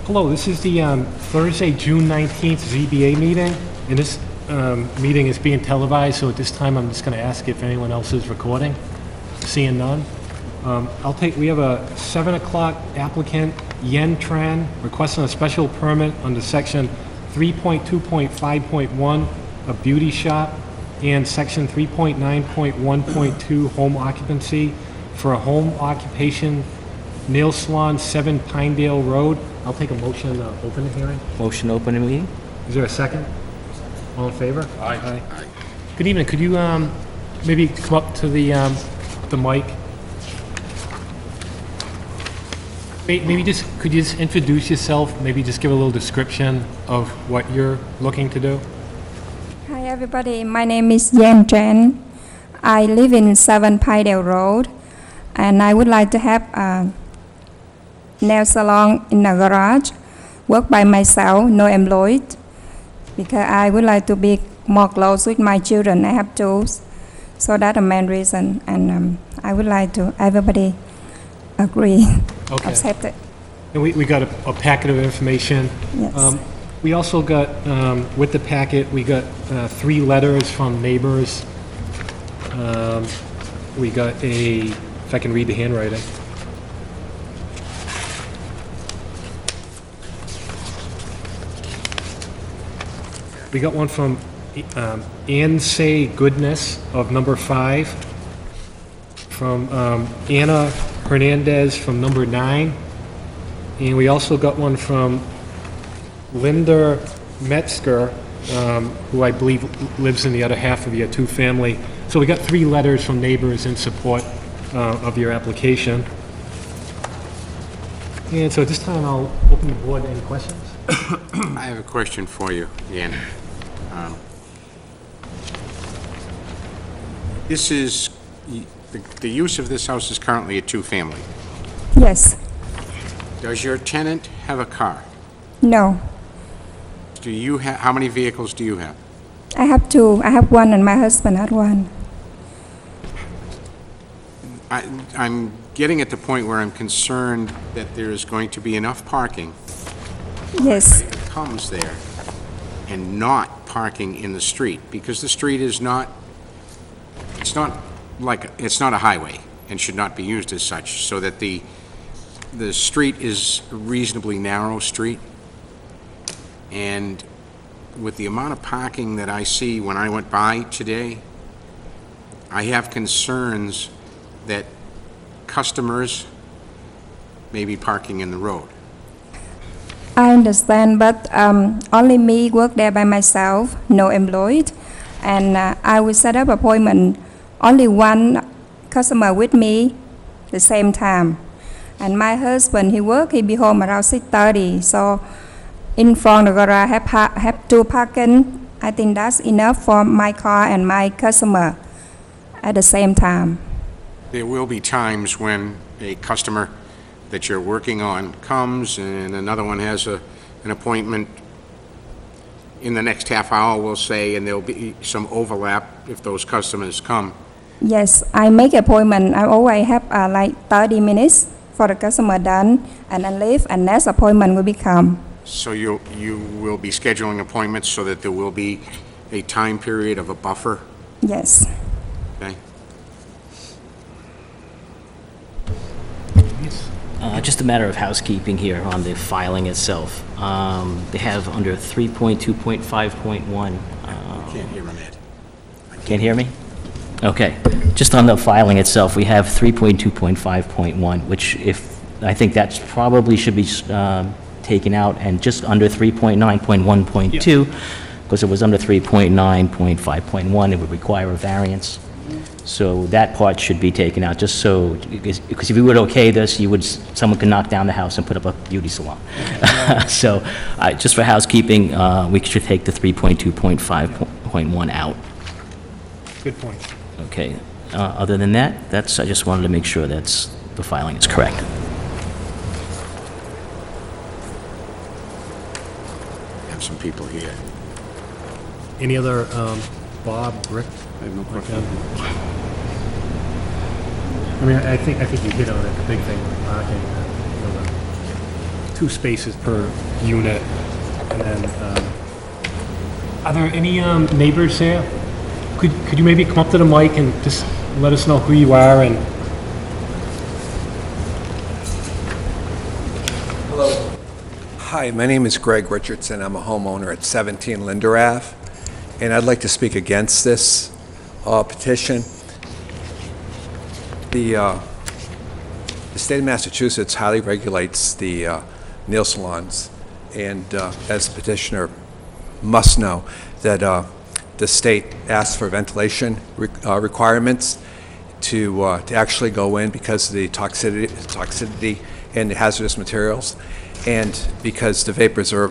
Hello, this is the Thursday, June 19th ZBA meeting, and this meeting is being televised, so at this time, I'm just going to ask if anyone else is recording. Seeing none. We have a 7 o'clock applicant, Yen Tran, requesting a special permit under section 3.2.5.1, a beauty shop, and section 3.9.1.2, home occupancy, for a home occupation nail salon, 7 Pinedale Road. I'll take a motion to open the hearing. Motion to open the meeting? Is there a second? All in favor? Aye. Good evening. Could you maybe come up to the mic? Maybe just, could you just introduce yourself? Maybe just give a little description of what you're looking to do? Hi everybody, my name is Yen Tran. I live in 7 Pinedale Road, and I would like to have a nail salon in a garage, work by myself, no employed, because I would like to be more close with my children. I have two, so that's the main reason, and I would like to everybody agree, Okay. accept it. And we got a packet of information. Yes. We also got, with the packet, we got 3 letters from neighbors. We got if I can read the handwriting. We got one from Ann Say Goodness of number 5, from Anna Hernandez from number 9, and we also got one from Linda Metzger, who I believe lives in the other half of your 2-family. So we got 3 letters from neighbors in support of your application. And so at this time, I'll open the board to any questions. I have a question for you, Ian. This is, the use of this house is currently a 2-family. Yes. Does your tenant have a car? No. Do you have, how many vehicles do you have? I have 2. I have 1 and my husband had 1. I'm getting at the point where I'm concerned that there is going to be enough parking Yes. that comes there and not parking in the street, because the street is not, it's not a highway and should not be used as such, so that the street is a reasonably narrow street. And with the amount of parking that I see when I went by today, I have concerns that customers may be parking in the road. I understand, but only me work there by myself, no employed, and I will set up appointment, only 1 customer with me the same time. And my husband, he be home around 6:30, so in front of the garage have 2 parking. I think that's enough for my car and my customer at the same time. There will be times when a customer that you're working on comes and another one has an appointment in the next half hour, we'll say, and there'll be some overlap if those customers come. Yes, I make appointment. I always have like 30 minutes for the customer done, and then leave, and next appointment will become. So you will be scheduling appointments so that there will be a time period of a buffer, Yes. okay? Just a matter of housekeeping here on the filing itself. They have under 3.2.5.1. Can't hear him, Ed. Can't hear me? Okay. Just on the filing itself, we have 3.2.5.1, which I think that's probably should be taken out, and just under 3.9.1.2, because it was under 3.9.5.1, it would require a variance. So that part should be taken out, just so, because if you would okay this, someone could knock down the house and put up a beauty salon. So, just for housekeeping, we should take the 3.2.5.1 out. Good point. Okay. Other than that, I just wanted to make sure the filing is correct. Have some people here. Any other, Bob, Rick? I have no question. I mean, I think you hit on it, the big thing, parking. 2 spaces per unit. And then, are there any neighbors there? Could you maybe come up to the mic and just let us know who you are and... Hi, my name is Greg Richardson. I'm a homeowner at 17 Linder Ave, and I'd like to speak against this petition. The state of Massachusetts highly regulates the nail salons, and as the petitioner must know, that the state asks for ventilation requirements to actually go in because of the toxicity and the hazardous materials, and because the vapors are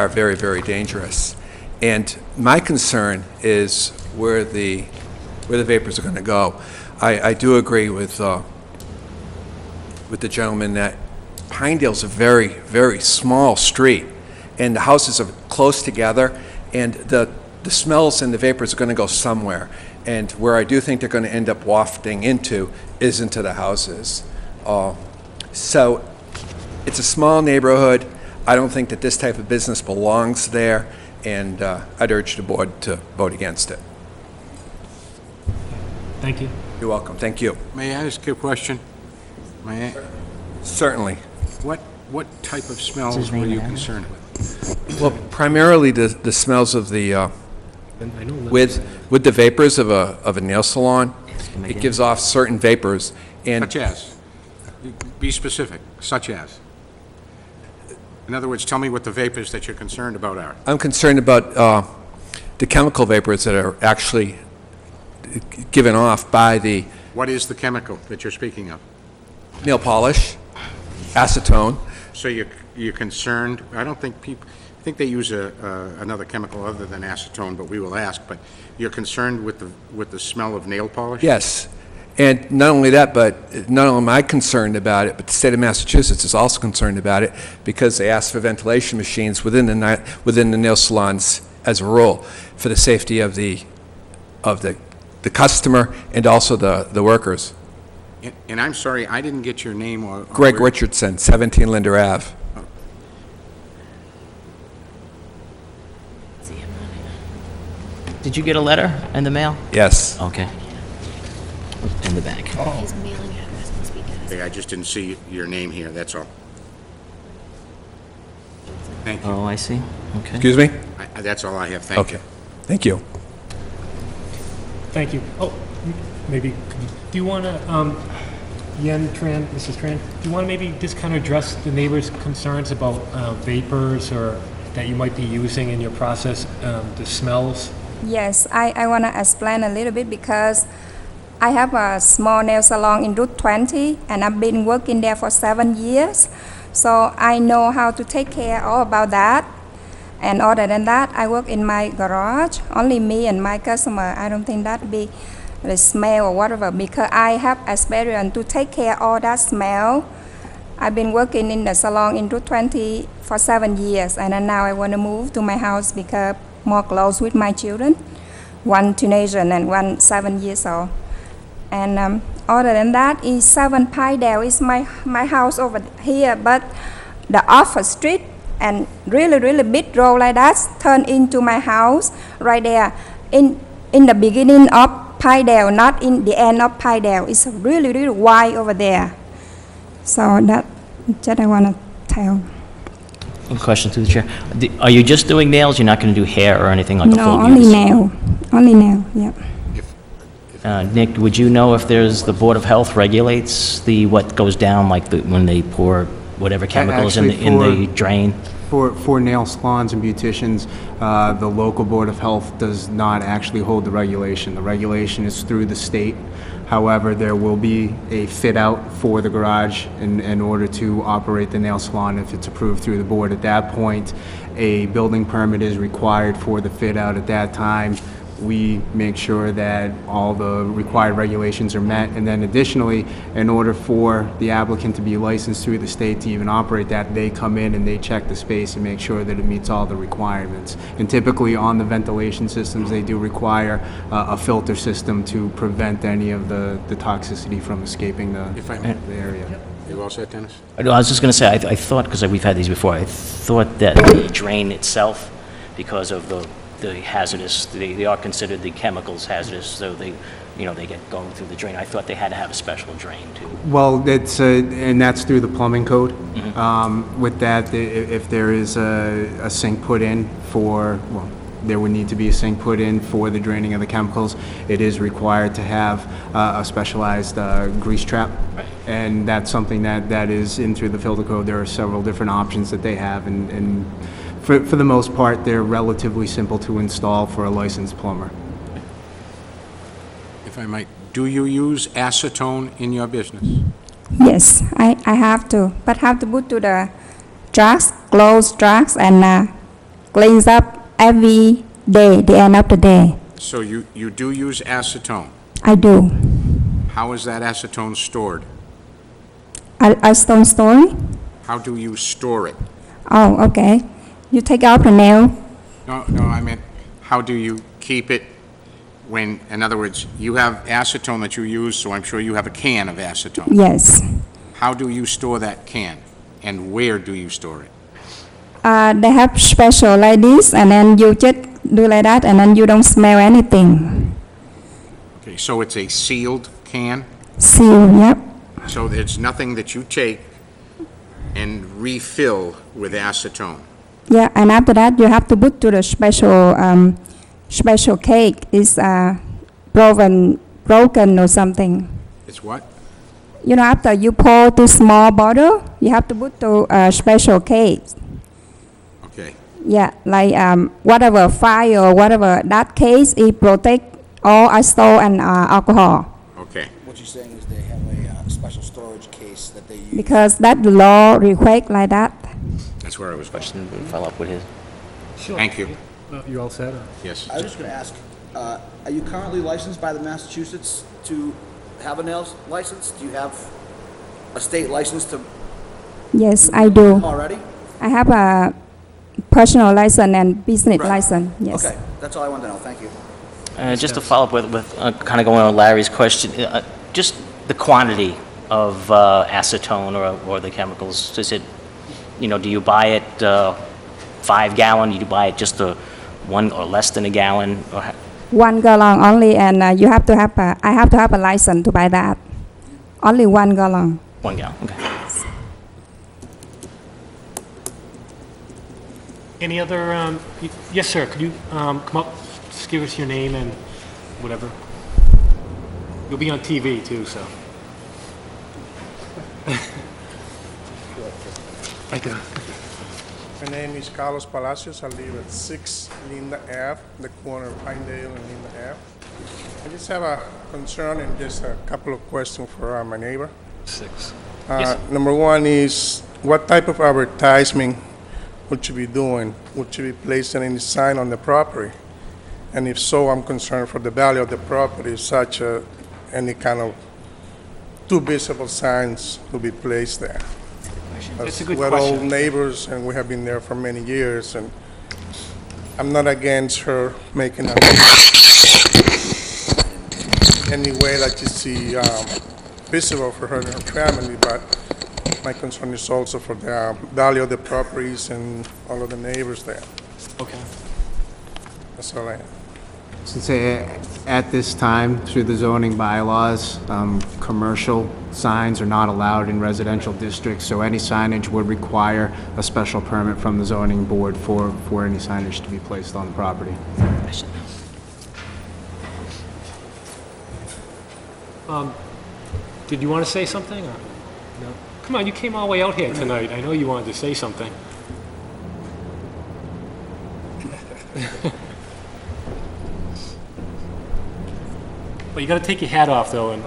very, very dangerous. And my concern is where the vapors are going to go. I do agree with the gentleman that Pinedale's a very, very small street, and the houses are close together, and the smells and the vapors are going to go somewhere. And where I do think they're going to end up wafting into is into the houses. So it's a small neighborhood. I don't think that this type of business belongs there, and I'd urge the board to vote against it. Thank you. You're welcome. Thank you. May I ask you a question? May I? Certainly. What type of smells were you concerned with? Well, primarily the smells of the I know with the vapors of a nail salon. It gives off certain vapors, and Such as? Be specific, such as. In other words, tell me what the vapors that you're concerned about are. I'm concerned about the chemical vapors that are actually given off by the What is the chemical that you're speaking of? nail polish, acetone. So you're concerned, I don't think people, I think they use another chemical other than acetone, but we will ask, but you're concerned with the smell of nail polish? Yes. And not only that, but not only am I concerned about it, but the state of Massachusetts is also concerned about it because they ask for ventilation machines within the nail salons as a rule for the safety of the customer and also the workers. And I'm sorry, I didn't get your name or... Greg where- Richardson, 17 Linder Ave. Did you get a letter in the mail? Yes. Okay. In the back. His mailing address must be Dennis. Okay, I just didn't see your name here, that's all. Thank you. Oh, I see. Okay. Excuse me? That's all I have, thank you. Okay. Thank you. Thank you. Oh, maybe, do you want to, Yen Tran, Mrs. Tran, do you want to maybe just kind of address the neighbors' concerns about vapors or that you might be using in your process, the smells? Yes, I want to explain a little bit because I have a small nail salon in Route 20 and I've been working there for 7 years. So I know how to take care all about that. And other than that, I work in my garage, only me and my customer. I don't think that be the smell or whatever because I have experience to take care all that smell. I've been working in the salon in Route 20 for 7 years and then now I want to move to my house because more close with my children, one teenager and one 7 years old. And other than that, is 7 Pinedale is my house over here, but the office street and really big road like that turn into my house right there in the beginning of Pinedale, not in the end of Pinedale. It's really wide over there. So that I want to tell. A question to the chair. Are you just doing nails? You're not going to do hair or anything like a No, full only beauty nail. Only nail, yeah. Nick, would you know if there's, the Board of Health regulates what goes down, like when they pour whatever chemicals in Actually, the drain? For nail salons and beauticians, the local Board of Health does not actually hold the regulation. The regulation is through the state. However, there will be a fit-out for the garage in order to operate the nail salon if it's approved through the board. At that point, a building permit is required for the fit-out at that time. We make sure that all the required regulations are met, and then additionally, in order for the applicant to be licensed through the state to even operate that, they come in and they check the space and make sure that it meets all the requirements. And typically on the ventilation systems, they do require a filter system to prevent any of the toxicity from escaping If I may. the area. You all set, Dennis? I was just going to say, I thought, because we've had these before, I thought that the drain itself, because of the hazardous, they are considered the chemicals hazardous, so they get going through the drain. I thought they had to have a special drain, too. Well, and that's through the plumbing code. With that, if there is a sink put in there would need to be a sink put in for the draining of the chemicals. It is required to have a specialized grease trap. Right. And that's something that is in through the filter code. There are several different options that they have, and for the most part, they're relatively simple to install for a licensed plumber. If I might, do you use acetone in your business? Yes, I have to, but have to put to the drugs, close drugs, and cleans up every day, the end of the day. So you do use acetone. I do. How is that acetone stored? I stone story? How do you store it? Oh, okay. You take out the nail. No, I meant, how do you keep it when, in other words, you have acetone that you use, so I'm sure you have a can of acetone. Yes. How do you store that can, and where do you store it? They have special like this, and then you just do like that, and then you don't smell anything. Okay, so it's a sealed can? Seal, yep. So there's nothing that you take and refill with acetone? Yeah, and after that, you have to put to the special cake. It's broken or something. It's what? You know, after you pour this small bottle, you have to put to special cake. Okay. Yeah, like whatever fire or whatever, that case, it protect all acetone and alcohol. Okay. What you're saying is they have a special storage case that they use. Because that law requires like that. That's where I was. Question, follow up with his. Sure. Thank you. You all set? Yes. I was just going to ask, are you currently licensed by the Massachusetts to have a nails license? Do you have a state license to Yes, I do. already? I have a personal license and business Right. license, yes. Okay, that's all I wanted to know. Thank you. Just to follow up with kind of going on Larry's question, just the quantity of acetone or the chemicals, is it, do you buy it 5 gallon, do you buy it just a 1 or less than a gallon? Or 1 gallon only, and I have to have a license to buy that. Only 1 gallon. 1 gallon, okay. Any other, yes, sir, could you come up, just give us your name and whatever? You'll be on TV too, so. I do. My name is Carlos Palacios. I live at 6 Linda Ave, the corner of Pinedale and Linda Ave. I just have a concern and just a couple of questions for my neighbor. 6. Number one is, what type of advertising would you be doing? Would you be placing any sign on the property? And if so, I'm concerned for the value of the property, such any kind of 2 visible signs will be placed there. That's a good We're all question. neighbors, and we have been there for many years, and I'm not against her making any way that you see visible for her and her family, but my concern is also for the value of the properties and all of the neighbors there. Okay. That's all I have. Since at this time, through the zoning bylaws, commercial signs are not allowed in residential districts, so any signage would require a special permit from the zoning board for any signage to be placed on the property. Did you want to say something, or no? Come on, you came all the way out here tonight. I know you wanted to say something. But you got to take your hat off, though, and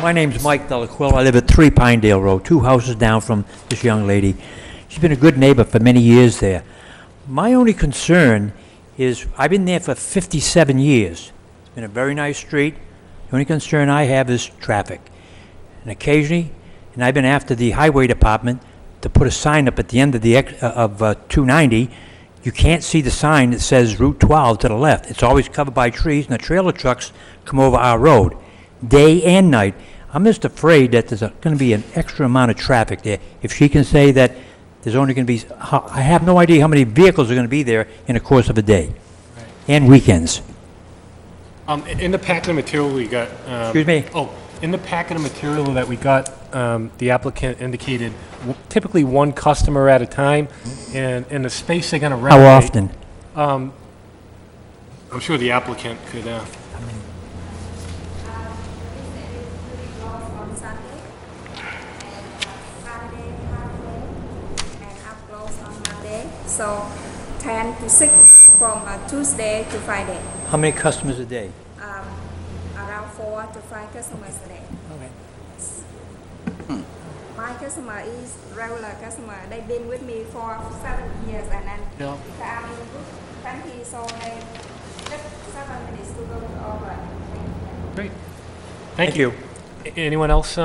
My name's Mike Delaquilla. I live at 3 Pinedale Road, 2 houses down from this young lady. She's been a good neighbor for many years there. My only concern is, I've been there for 57 years. It's been a very nice street. The only concern I have is traffic. And occasionally, and I've been after the highway department to put a sign up at the end of the 290. You can't see the sign that says Route 12 to the left. It's always covered by trees, and the trailer trucks come over our road, day and night. I'm just afraid that there's going to be an extra amount of traffic there. If she can say that there's only going to be, I have no idea how many vehicles are going to be there in the course of a day, and weekends. In the packet of material we got... Excuse me? Oh, in the packet of material that we got, the applicant indicated typically one customer at a time, and in the space they're going to How renovate... often? I'm sure the applicant could... on Sunday, and Saturday, and up close on Monday. So 10 to 6 from Tuesday to Friday. How many customers a day? Around 4 to 5 customers a day. Okay. My customer is regular customer. They've been with me for 7 years, and then Yeah. if I'm in good country, so they just 7 minutes to go over. Great. Thank you. Anyone else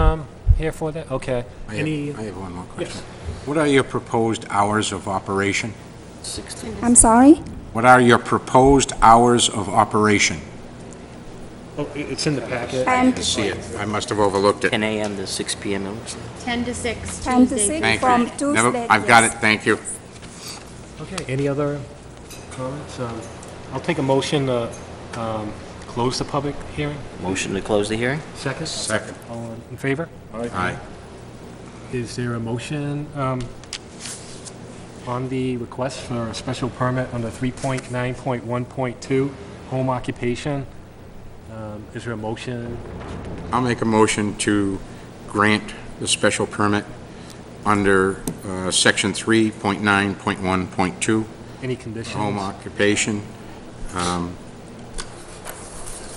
here for that? Okay. I Any... have one more question. Yes. What are your proposed hours of operation? 16. I'm sorry? What are your proposed hours of operation? Oh, it's in the packet. And See it, I must have overlooked it. 10 a.m. to 6 p.m. it looks like. 10 to 6, 10 to Tuesday. 6 Thank from you. Tuesday. Never, I've got it, yes. thank you. Okay, any other comments? I'll take a motion to close the public hearing. Motion to close the hearing? Second? Second. All in favor? Aye. Is there a motion on the request for a special permit under 3.9.1.2, home occupation? Is there a motion? I'll make a motion to grant the special permit under section 3.9.1.2, Any conditions? home occupation.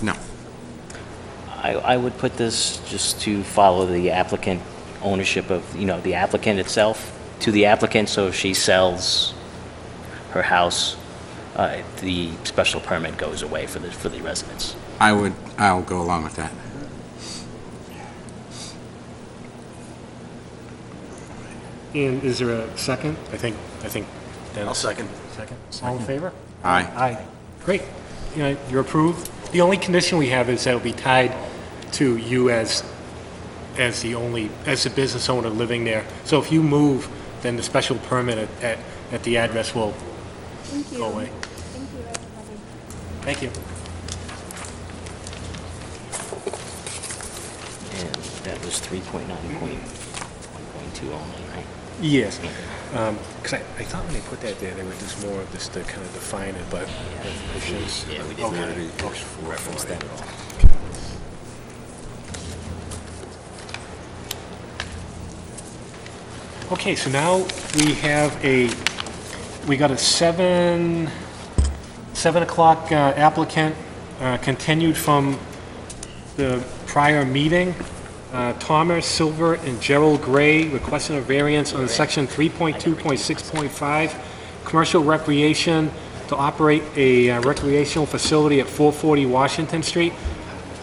No. I would put this just to follow the applicant ownership of, the applicant itself to the applicant, so if she sells her house, the special permit goes away for the residents. I'll go along with that. And is there a second? I think Dennis. I'll second. Second. All in favor? Aye. Aye. Great. You're approved. The only condition we have is that it'll be tied to you as the business owner living there. So if you move, then the special permit at the address will Thank you. go away. Thank you, everybody. Thank you. And that was 3.9.1.2 only, right? Yes. Because I thought when they put that there, they were just more of just to kind of define it, but definitions. Yeah, we did Okay. not Okay. reference that at all. Okay, so now we got a 7 o'clock applicant continued from the prior meeting. Thomas Silver and Gerald Gray requesting a variance on section 3.2.6.5, commercial recreation to operate a recreational facility at 440 Washington Street.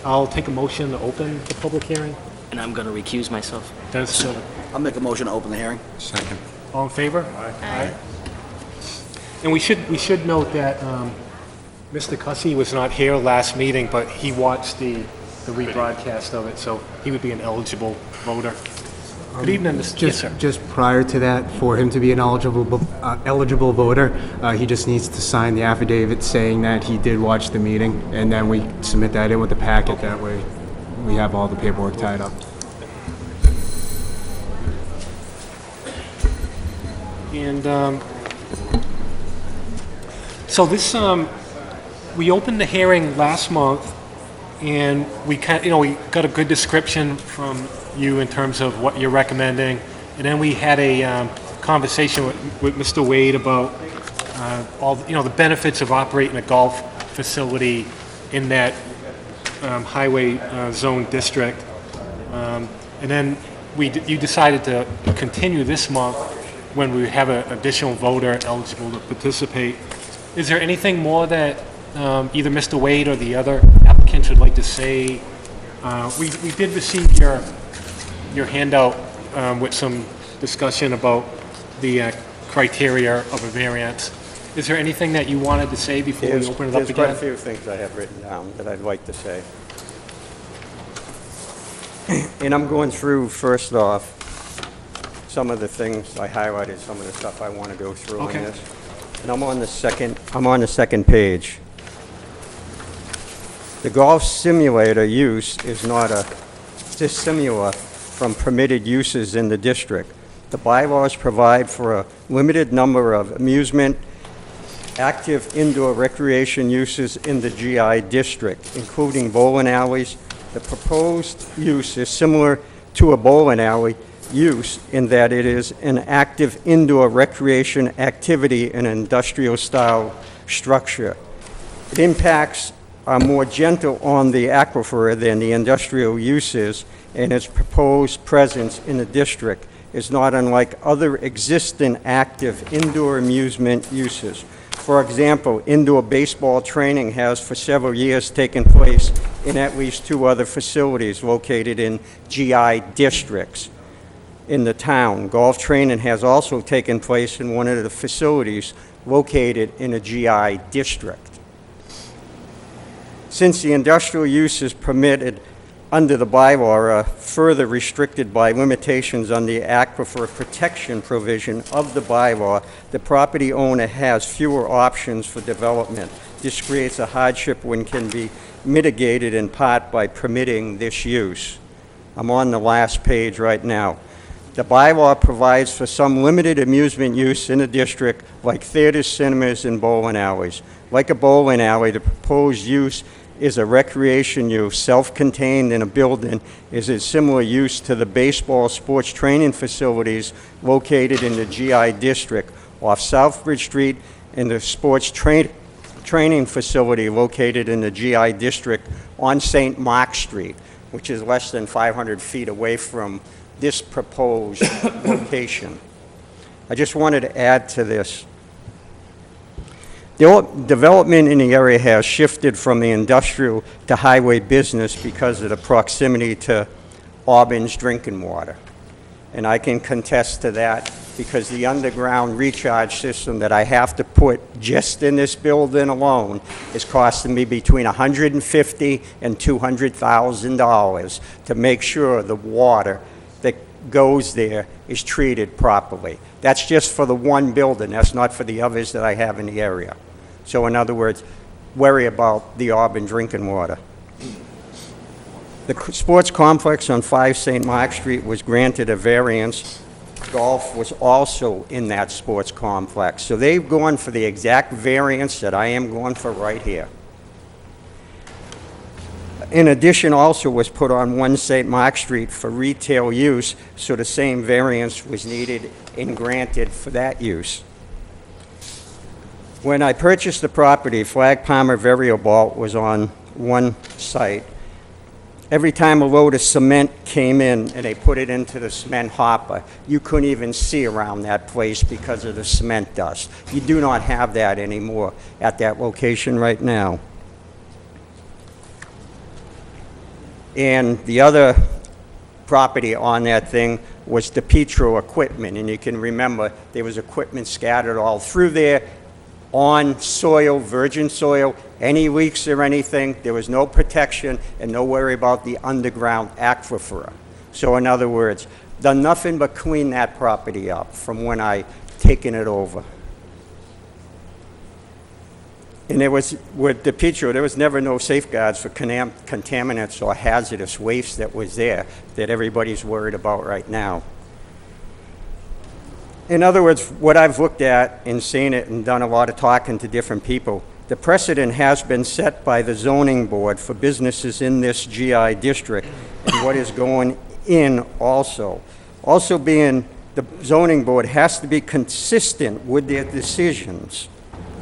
I'll take a motion to open the public hearing. And I'm going to recuse myself. Dennis Silver. I'll make a motion to open the hearing. Second. All in favor? Aye. And we should note that Mr. Cussy was not here last meeting, but he watched the rebroadcast of it, so he would be an eligible voter. Good evening, Mr. Yes, sir. Just prior to that, for him to be an eligible voter, he just needs to sign the affidavit saying that he did watch the meeting, and then we submit that in with the packet. That way, we have all the paperwork tied up. And so this, we opened the hearing last month, and we we got a good description from you in terms of what you're recommending, and then we had a conversation with Mr. Wade about all the benefits of operating a golf facility in that highway zone district, and then you decided to continue this month when we have an additional voter eligible to participate. Is there anything more that either Mr. Wade or the other applicants would like to say? We did receive your handout with some discussion about the criteria of a variance. Is there anything that you wanted to say before we open it up There's quite a again? few things I have written down that I'd like to say. And I'm going through, first off, some of the things I highlighted, some of the stuff I want to go through in Okay. this. And I'm on the second page. The golf simulator use is not dissimilar from permitted uses in the district. The bylaws provide for a limited number of amusement, active indoor recreation uses in the GI district, including bowling alleys. The proposed use is similar to a bowling alley use in that it is an active indoor recreation activity in an industrial-style structure. It impacts are more gentle on the aquifer than the industrial uses, and its proposed presence in the district is not unlike other existing active indoor amusement uses. For example, indoor baseball training has for several years taken place in at least 2 other facilities located in GI districts in the town. Golf training has also taken place in one of the facilities located in a GI district. Since the industrial uses permitted under the bylaw are further restricted by limitations on the aquifer protection provision of the bylaw, the property owner has fewer options for development. This creates a hardship when can be mitigated in part by permitting this use. I'm on the last page right now. The bylaw provides for some limited amusement use in the district, like theaters, cinemas, and bowling alleys. Like a bowling alley, the proposed use is a recreation use, self-contained in a building, is a similar use to the baseball sports training facilities located in the GI district off Southbridge Street and the sports training facility located in the GI district on St. Mark Street, which is less than 500 feet away from this proposed location. I just wanted to add to this. The development in the area has shifted from the industrial to highway business because of the proximity to Auburn's drinking water. And I can contest to that because the underground recharge system that I have to put just in this building alone is costing me between $150,000 and $200,000 to make sure the water that goes there is treated properly. That's just for the one building. That's not for the others that I have in the area. So in other words, worry about the Auburn drinking water. The sports complex on 5 St. Mark Street was granted a variance. Golf was also in that sports complex. So they've gone for the exact variance that I am going for right here. In addition, also was put on 1 St. Mark Street for retail use, so the same variance was needed and granted for that use. When I purchased the property, Flag Palmer Variable was on one site. Every time a load of cement came in and they put it into the cement hopper, you couldn't even see around that place because of the cement dust. You do not have that anymore at that location right now. And the other property on that thing was DePietro Equipment, and you can remember there was equipment scattered all through there on soil, virgin soil. Any leaks or anything, there was no protection and no worry about the underground aquifer. So in other words, done nothing but clean that property up from when I taken it over. And there was, with DePietro, there was never no safeguards for contaminants or hazardous waste that was there that everybody's worried about right now. In other words, what I've looked at and seen it and done a lot of talking to different people, the precedent has been set by the zoning board for businesses in this GI district and what is going in also. Also being the zoning board has to be consistent with their decisions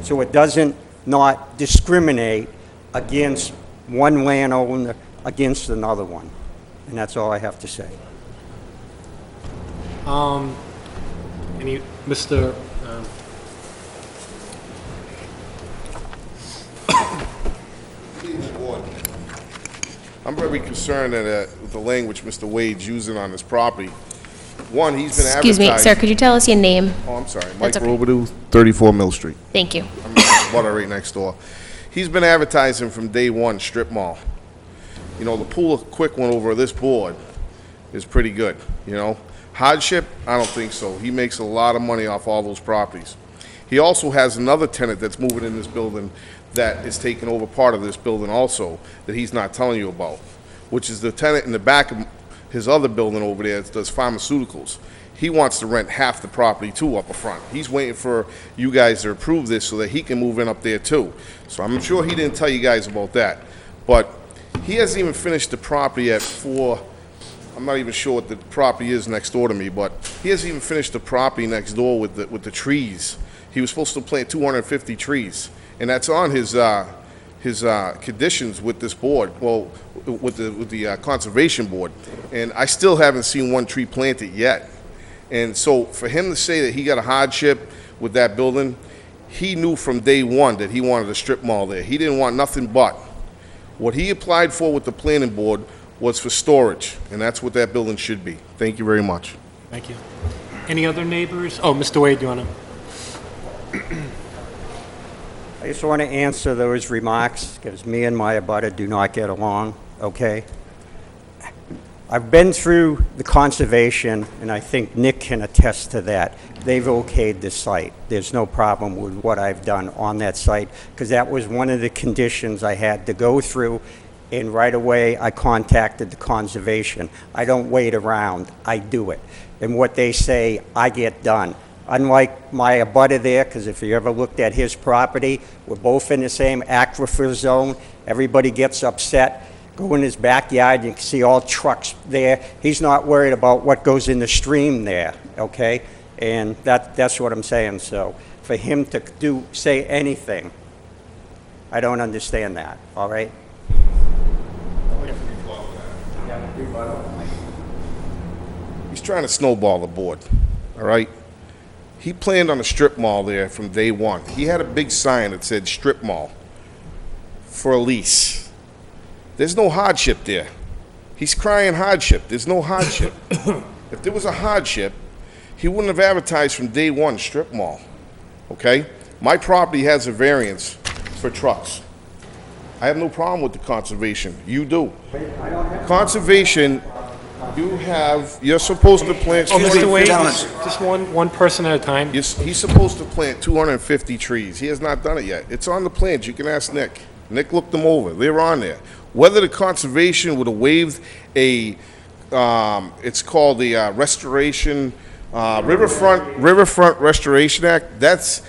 so it doesn't not discriminate against one landowner against another one. And that's all I have to say. Mr. I'm very concerned that with the language Mr. Wade's using on this property. One, he's been advertising. Excuse me, sir, could you tell us your name? Oh, I'm sorry. Mike That's okay. Robidoux, 34 Mill Street. Thank you. I'm water right next door. He's been advertising from day one, strip mall. You know, the pool quick went over this board is pretty good, you know? Hardship, I don't think so. He makes a lot of money off all those properties. He also has another tenant that's moving in this building that is taking over part of this building also, that he's not telling you about, which is the tenant in the back of his other building over there that does pharmaceuticals. He wants to rent half the property too up front. He's waiting for you guys to approve this so that he can move in up there too. So I'm sure he didn't tell you guys about that. But he hasn't even finished the property at 4, I'm not even sure what the property is next door to me, but he hasn't even finished the property next door with the trees. He was supposed to plant 250 trees, and that's on his conditions with this board, well, with the conservation board. And I still haven't seen one tree planted yet. And so for him to say that he got a hardship with that building, he knew from day one that he wanted a strip mall there. He didn't want nothing but. What he applied for with the planning board was for storage, and that's what that building should be. Thank you very much. Thank you. Any other neighbors? Oh, Mr. Wade, you want to? I just want to answer those remarks, because me and my abutter do not get along, okay? I've been through the conservation, and I think Nick can attest to that. They've okayed the site. There's no problem with what I've done on that site, because that was one of the conditions I had to go through, and right away I contacted the conservation. I don't wait around, I do it. And what they say, I get done. Unlike my abutter there, because if you ever looked at his property, we're both in the same aquifer zone. Everybody gets upset. Go in his backyard, you can see all trucks there. He's not worried about what goes in the stream there, okay? And that's what I'm saying. So for him to say anything, I don't understand that, all right? He's trying to snowball the board, all right? He planned on a strip mall there from day one. He had a big sign that said strip mall for a lease. There's no hardship there. He's crying hardship. There's no hardship. If there was a hardship, he wouldn't have advertised from day one strip mall, okay? My property has a variance for trucks. I have no problem with the conservation. You do. Conservation, you're supposed to plant... Oh, Mr. Wade, just one person at a time. He's supposed to plant 250 trees. He has not done it yet. It's on the plans. You can ask Nick. Nick looked them over. They're on there. Whether the conservation would have waived it's called the Restoration, Riverfront Restoration Act, that's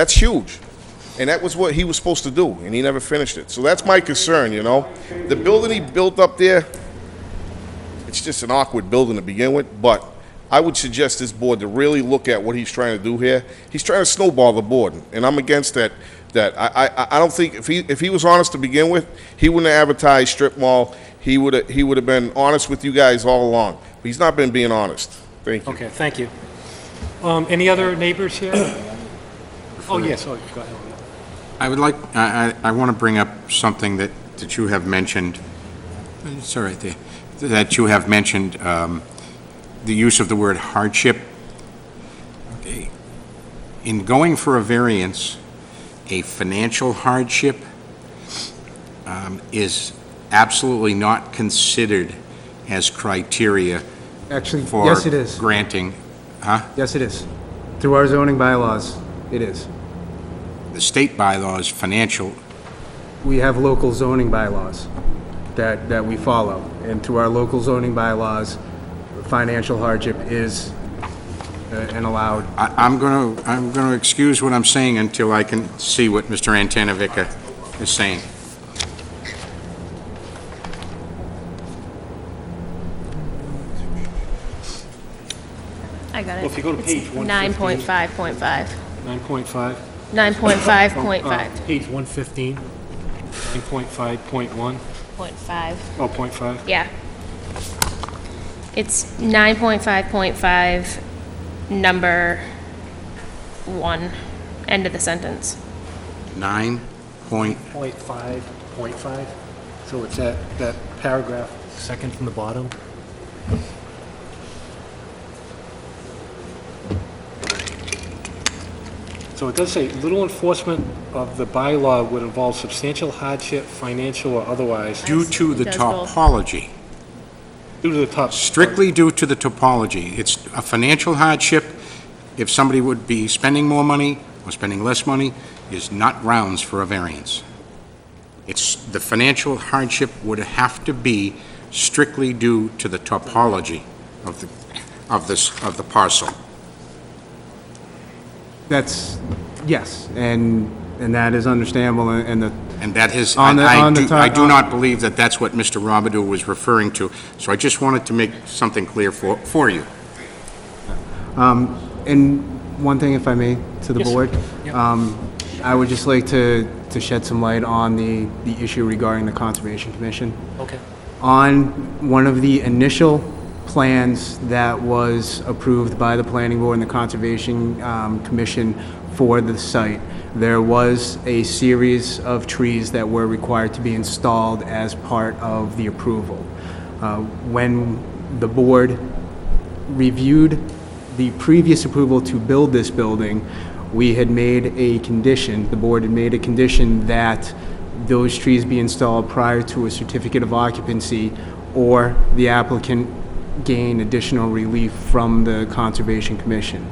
huge. And that was what he was supposed to do, and he never finished it. So that's my concern, you know? The building he built up there, it's just an awkward building to begin with, but I would suggest this board to really look at what he's trying to do here. He's trying to snowball the board, and I'm against that. I don't think if he was honest to begin with, he wouldn't have advertised strip mall. He would have been honest with you guys all along. But he's not been being honest. Thank you. Okay, thank you. Any other neighbors here? Oh, yes, go ahead. I would like, I want to bring up something that you have mentioned. It's all right there. That you have mentioned, the use of the word hardship. Okay. In going for a variance, a financial hardship is absolutely not considered as criteria Actually, for yes, it is. granting. Huh? Yes, it is. Through our zoning bylaws, it is. The state bylaw is financial. We have local zoning bylaws that we follow. And through our local zoning bylaws, financial hardship is an allowed. I'm going to excuse what I'm saying until I can see what Mr. Antanavica is saying. I got it. Well, if you go to page 115. 9.5.5. 9.5. 9.5.5. Page 115, 9.5.1. 0.5. Oh, 0.5. Yeah. It's 9.5.5, number 1, end of the sentence. 0.5. So it's that paragraph, second from the bottom. So it does say, little enforcement of the bylaw would involve substantial hardship, financial or otherwise. Due to the It does both. topology. Due to the top. Strictly due to the topology. It's a financial hardship. If somebody would be spending more money or spending less money, is not grounds for a variance. It's, the financial hardship would have to be strictly due to the topology of the parcel. That's, yes, and that is understandable, and the, And that is, On the- on the I top- do not believe that that's what Mr. Robidoux was referring to, so I just wanted to make something clear for you. and one thing, if I may, to the Yes, sir. board. Yep. I would just like to shed some light on the issue regarding the Conservation Commission. Okay. On one of the initial plans that was approved by the Planning Board and the Conservation Commission for the site, there was a series of trees that were required to be installed as part of the approval. When the board reviewed the previous approval to build this building, we had made a condition, the board had made a condition that those trees be installed prior to a certificate of occupancy or the applicant gain additional relief from the Conservation Commission.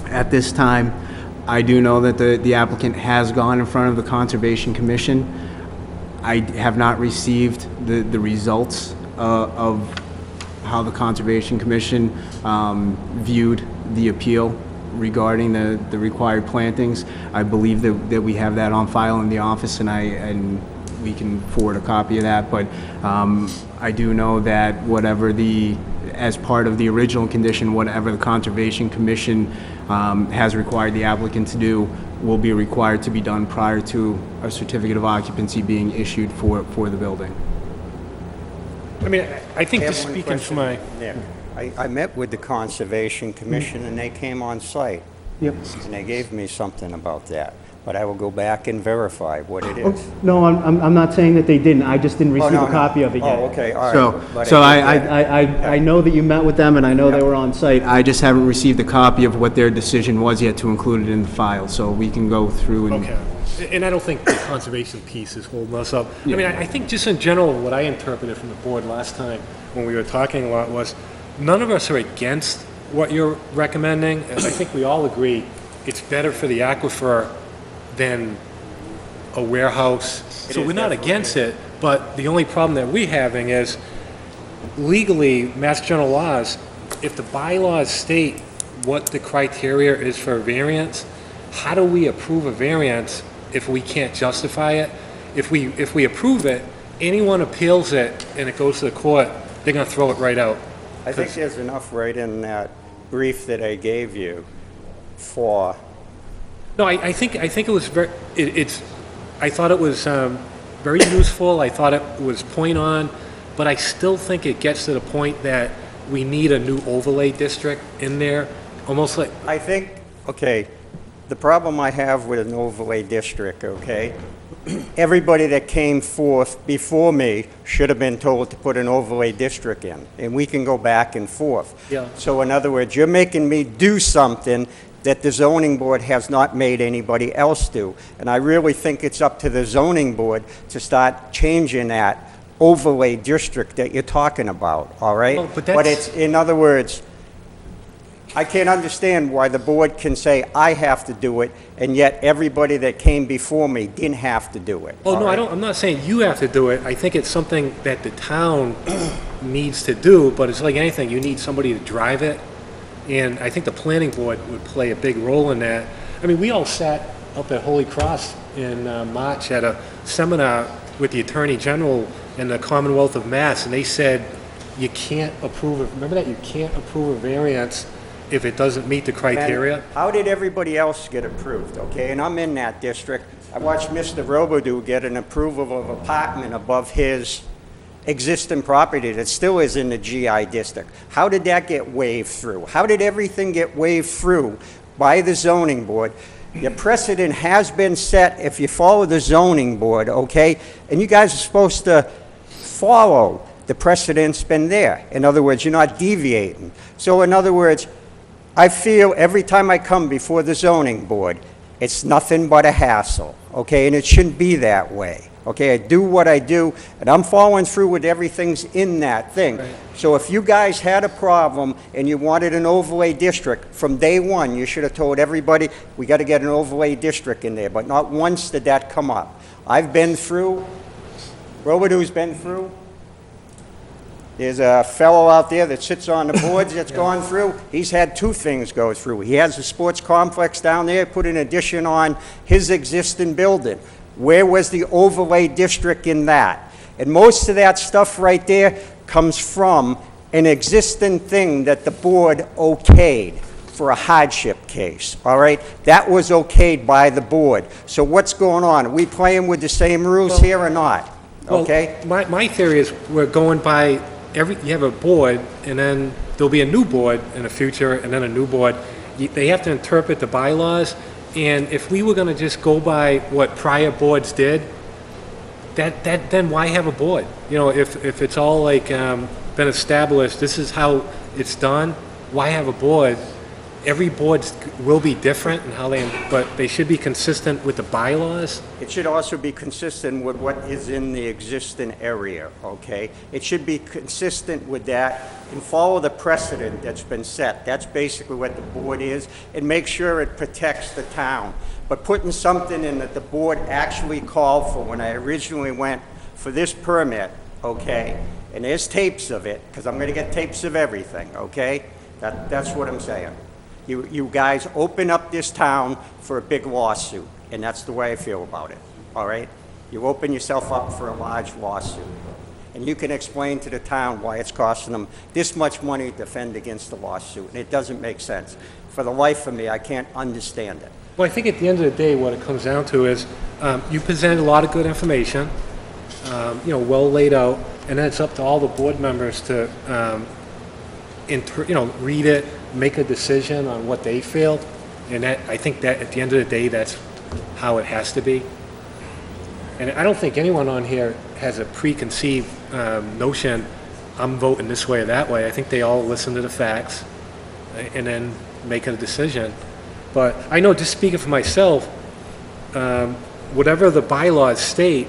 At this time, I do know that the applicant has gone in front of the Conservation Commission. I have not received the results of how the Conservation Commission viewed the appeal regarding the required plantings. I believe that we have that on file in the office, and we can forward a copy of that, but I do know that as part of the original condition, whatever the Conservation Commission has required the applicant to do will be required to be done prior to a certificate of occupancy being issued for the building. I mean, I think I just have one speaking for question, my, Nick. I met with the Conservation Commission, and they came on site, Yep. and they gave me something about that, but I will go back and verify what it is. No, I'm not saying that they didn't, I just didn't receive no, a no. copy of it yet. Oh, okay, all right. So, But so I did I know that you met with them, and I know they were on site, I just haven't received a copy of what their decision was yet to include it in the file, so we can go through and... okay. And I don't think the conservation piece is holding us up. I mean, I think just in general, what I interpreted from the board last time when we were talking a lot was, none of us are against what you're recommending. And I think we all agree it's better for the aquifer than a warehouse. So we're not against it, but the only problem that we're having is legally, Mass General laws, if the bylaws state what the criteria is for a variance, how do we approve a variance if we can't justify it? If we approve it, anyone appeals it and it goes to the court, they're gonna throw it right out. I think there's enough right in that brief that I gave you for, No, I think it was I thought it was very useful, I thought it was point on, but I still think it gets to the point that we need a new overlay district in there, almost like, I think, okay, the problem I have with an overlay district, okay? Everybody that came forth before me should have been told to put an overlay district in, and we can go back and forth. Yeah. So in other words, you're making me do something that the zoning board has not made anybody else do. And I really think it's up to the zoning board to start changing that overlay district that you're talking about, all right? Well, but that's- it's, in other words, I can't understand why the board can say I have to do it, and yet everybody that came before me didn't have to do it. oh, all no, right? I'm not saying you have to do it, I think it's something that the town needs to do, but it's like anything, you need somebody to drive it, and I think the planning board would play a big role in that. I mean, we all sat up at Holy Cross in March at a seminar with the Attorney General in the Commonwealth of Mass, and they said, you can't approve, remember that, you can't approve a variance if it doesn't meet the criteria? And how did everybody else get approved, okay? And I'm in that district. I watched Mr. Robidoux get an approval of apartment above his existing property that still is in the GI district. How did that get waved through? How did everything get waved through by the zoning board? Your precedent has been set if you follow the zoning board, okay? And you guys are supposed to follow the precedent's been there. In other words, you're not deviating. So in other words, I feel every time I come before the zoning board, it's nothing but a hassle, okay? And it shouldn't be that way, Okay, I do what I do, and I'm following through with everything's in that thing. So if you guys had a problem and you wanted an overlay district, from day one, you should have told everybody, we got to get an overlay district in there, but not once did that come up. I've been through, Robidoux been through. There's a fellow out there that sits on the boards that's gone through. He's had two things go through. He has a sports complex down there, put an addition on his existing building. Where was the overlay district in that? And most of that stuff right there comes from an existing thing that the board okayed for a hardship case, all right? That was okayed by the board. So what's going on? Are we playing with the same rules here or not? Okay? Well, my theory is we're going by you have a board, and then there'll be a new board in the future, and then a new board. They have to interpret the bylaws, and if we were gonna just go by what prior boards did, then why have a board? You know, if it's all like, been established, this is how it's done, why have a board? Every board will be different in how but they should be consistent with the bylaws. It should also be consistent with what is in the existing area, okay? It should be consistent with that and follow the precedent that's been set. That's basically what the board is, and make sure it protects the town. But putting something in that the board actually called for when I originally went for this permit, okay? And there's tapes of it, because I'm gonna get tapes of everything, okay? That's what I'm saying. You guys open up this town for a big lawsuit, and that's the way I feel about it, all right? You open yourself up for a large lawsuit, and you can explain to the town why it's costing them this much money to defend against the lawsuit, and it doesn't make sense. For the life of me, I can't understand it. Well, I think at the end of the day, what it comes down to is, you presented a lot of good information, well laid out, and then it's up to all the board members to, read it, make a decision on what they feel, and I think that at the end of the day, that's how it has to be. And I don't think anyone on here has a preconceived notion, I'm voting this way or that way. I think they all listen to the facts and then make a decision. But I know, just speaking for myself, whatever the bylaws state,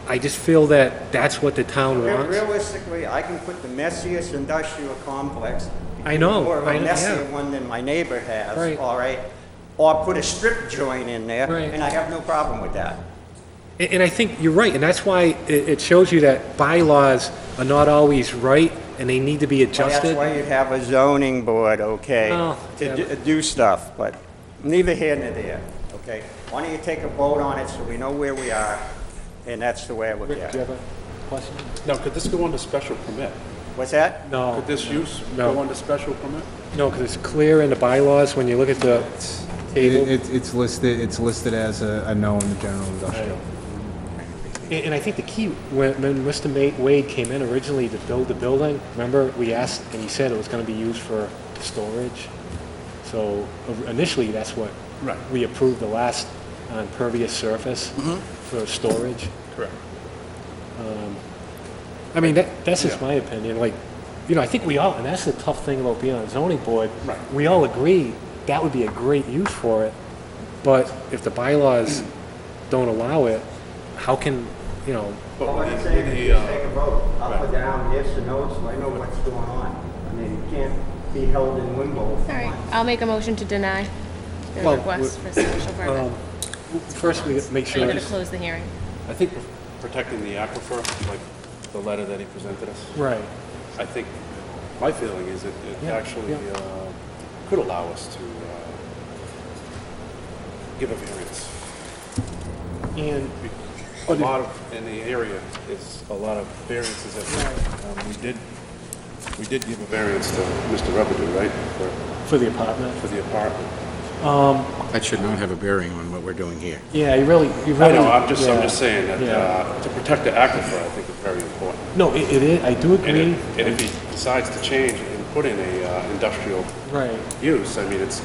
I just feel that that's what the town wants. Realistically, I can put the messiest industrial complex. I know. More of a messier yeah. one than my neighbor has, Right. all right? Or put a strip joint in there, Right. and I have no problem with that. And I think you're right, and that's why it shows you that bylaws are not always right, and they need to be Well, adjusted. that's why you'd have a zoning board, okay, Oh, to yeah. do stuff, but neither here nor there, okay? Why don't you take a vote on it so we know where we are, and that's the way I look Rick, at do you it. have a question? Now, could this go under special permit? What's that? No. Could this use No. go under special permit? No, because it's clear in the bylaws when you look at the table. It's listed as a no in the general industrial. And I think the key, when Mr. Wade came in originally to build the building, remember, we asked, and he said it was going to be used for storage. So initially, that's what Right. we approved the last impervious surface for storage. Correct. I mean, that's just my opinion. Like, I think we all, and that's the tough thing about being on a zoning board. Right. We all agree that would be a great use for it, but if the bylaws don't allow it, how can, Well, what I'm saying is just take a vote, up or down, yes or no, so I know what's going on. I mean, you can't be held in limbo. All right, I'll make a motion to deny the Well, request for special permit. first we make Are sure. you going to close the hearing? I think protecting the aquifer, like the letter that he presented us, Right. I think, my feeling is it Yeah, actually yeah. could allow us to give a variance. And, A lot of, in the area, is a lot of variances that we did give a variance to Mr. Rebedu, right? for the apartment. For the apartment. That should not have a bearing on what we're doing here. Yeah, you really. I know, I'm just yeah. saying that, Yeah. to protect the aquifer, I think is very important. No, it is, I do And agree. if he decides to change and put in a industrial Right, use, I mean, it's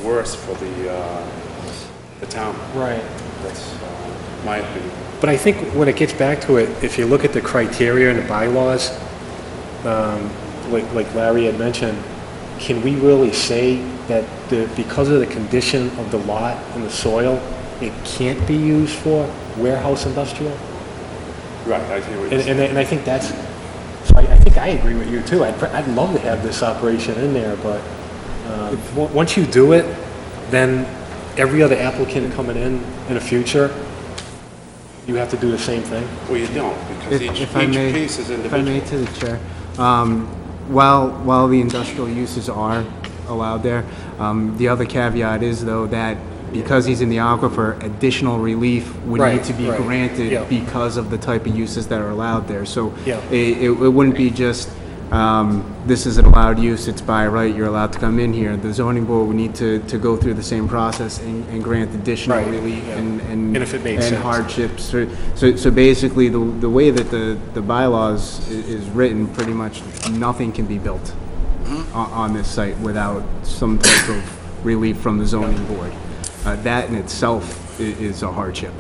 worse for the town. right. That's my opinion. But I think when it gets back to it, if you look at the criteria and the bylaws, like Larry had mentioned, can we really say that because of the condition of the lot and the soil, it can't be used for warehouse industrial? Right, I see what you're And, saying. and I think that's, so I think I agree with you too. I'd love to have this operation in there, but once you do it, then every other applicant coming in the future, you have to do the same thing. Well, you don't, because each If I may, case is if I may individual. to the chair, while the industrial uses are allowed there, the other caveat is though that because he's in the aquifer, additional relief would need Right, to be right, yeah. granted because of the type of uses that are allowed there. So Yeah. it wouldn't be just, this is an allowed use, it's by right, you're allowed to come in here. The zoning board would need to go through the same process and grant additional Right, relief yeah. and And if it makes and sense. hardships. So basically, the way that the bylaws is written, pretty much nothing can be built on this site without some type of relief from the zoning board. That in itself is a hardship.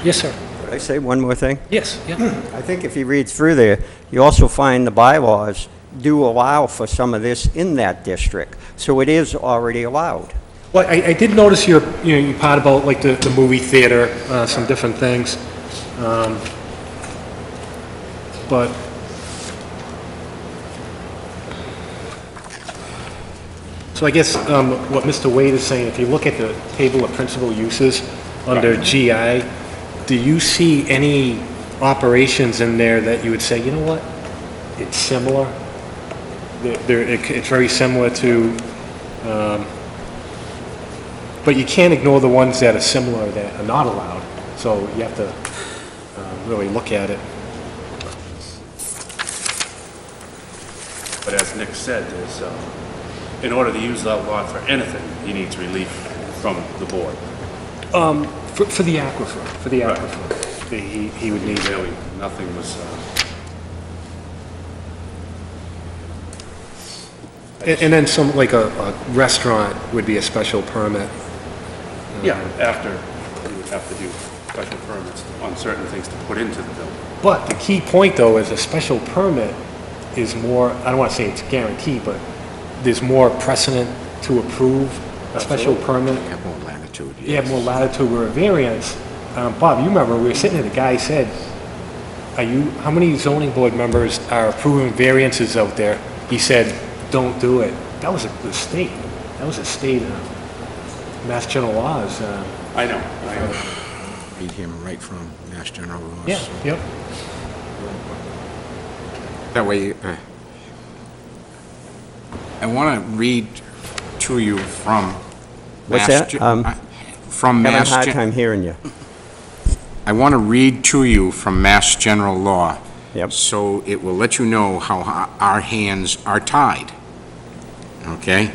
Yes, sir. Could I say one more thing? Yes, yeah. I think if you read through there, you also find the bylaws do allow for some of this in that district. So it is already allowed. Well, I did notice your part about like the movie theater, some different things. But so I guess what Mr. Wade is saying, if you look at the table of principal uses under GI, do you see any operations in there that you would say, you know what, it's similar? It's very similar to, but you can't ignore the ones that are similar that are not allowed. So you have to really look at it. But as Nick said, there's, in order to use that lot for anything, he needs relief from the board. For the aquifer, he would need Really, nothing was, and then some, like a restaurant would be a special permit. yeah, after, you would have to do special permits on certain things to put into the building. But the key point, though, is a special permit is more, I don't want to say it's guaranteed, but there's more precedent to approve a special permit. Have more latitude, You have more latitude where a variance. Bob, you remember, we were sitting there, the guy said, how many zoning board members are approving variances out there? He said, don't do it. That was the state. That was a state Mass General laws. I know. Read him right from Mass General laws. Yeah, yep. That way, I want to read to you from What's Mass that? From Having a Mass hard Gen- time hearing you. I want to read to you from Mass General Law. Yep. So it will let you know how our hands are tied. Okay?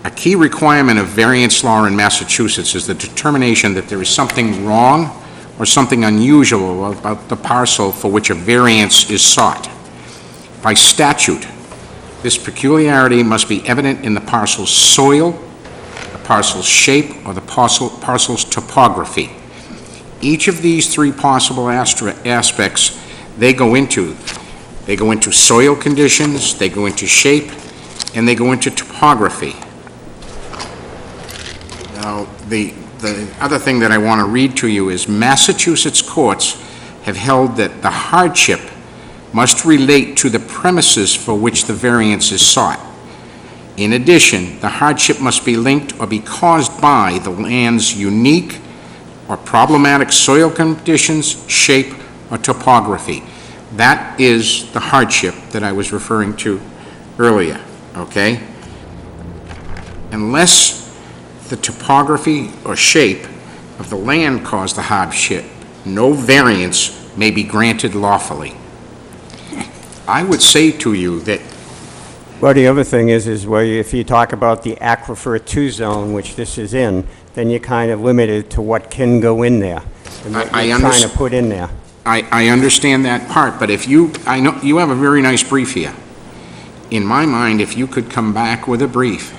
A key requirement of variance law in Massachusetts is the determination that there is something wrong or something unusual about the parcel for which a variance is sought. By statute, this peculiarity must be evident in the parcel's soil, the parcel's shape, or the parcel's topography. Each of these three possible aspects they go into soil conditions, they go into shape, and they go into topography. Now, the other thing that I want to read to you is Massachusetts courts have held that the hardship must relate to the premises for which the variance is sought. In addition, the hardship must be linked or be caused by the land's unique or problematic soil conditions, shape, or topography. That is the hardship that I was referring to earlier, okay? Unless the topography or shape of the land caused the hardship, no variance may be granted lawfully. I would say to you that Well, the other thing is where if you talk about the Aquifer 2 zone, which this is in, then you're kind of limited to what can go in there. And what I you're trying to understand. put in there. I understand that part, but if you, I know, you have a very nice brief here. In my mind, if you could come back with a brief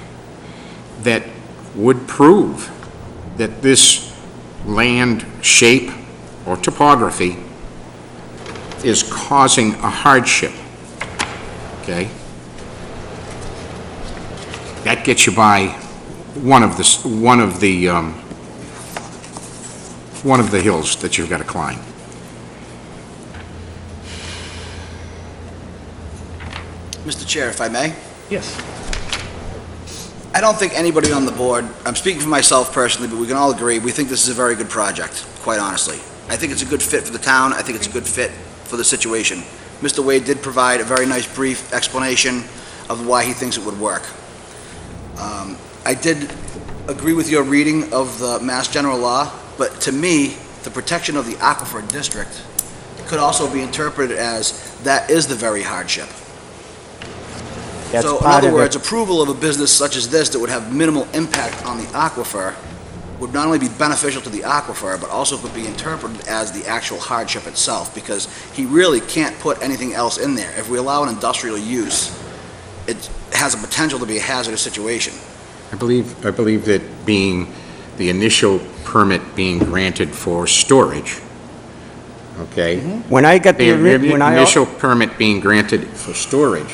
that would prove that this land shape or topography is causing a hardship, okay? That gets you by one of the hills that you've got to climb. Mr. Chair, if I may? Yes. I don't think anybody on the board, I'm speaking for myself personally, but we can all agree, we think this is a very good project, quite honestly. I think it's a good fit for the town. I think it's a good fit for the situation. Mr. Wade did provide a very nice brief explanation of why he thinks it would work. I did agree with your reading of the Mass General Law, but to me, the protection of the Aquifer District could also be interpreted as that is the very hardship. That's So in part other of it. words, approval of a business such as this that would have minimal impact on the aquifer would not only be beneficial to the aquifer, but also could be interpreted as the actual hardship itself, because he really can't put anything else in there. If we allow an industrial use, it has a potential to be a hazardous situation. I believe that being the initial permit being granted for storage, okay? When I got the, when I... initial permit being granted for storage,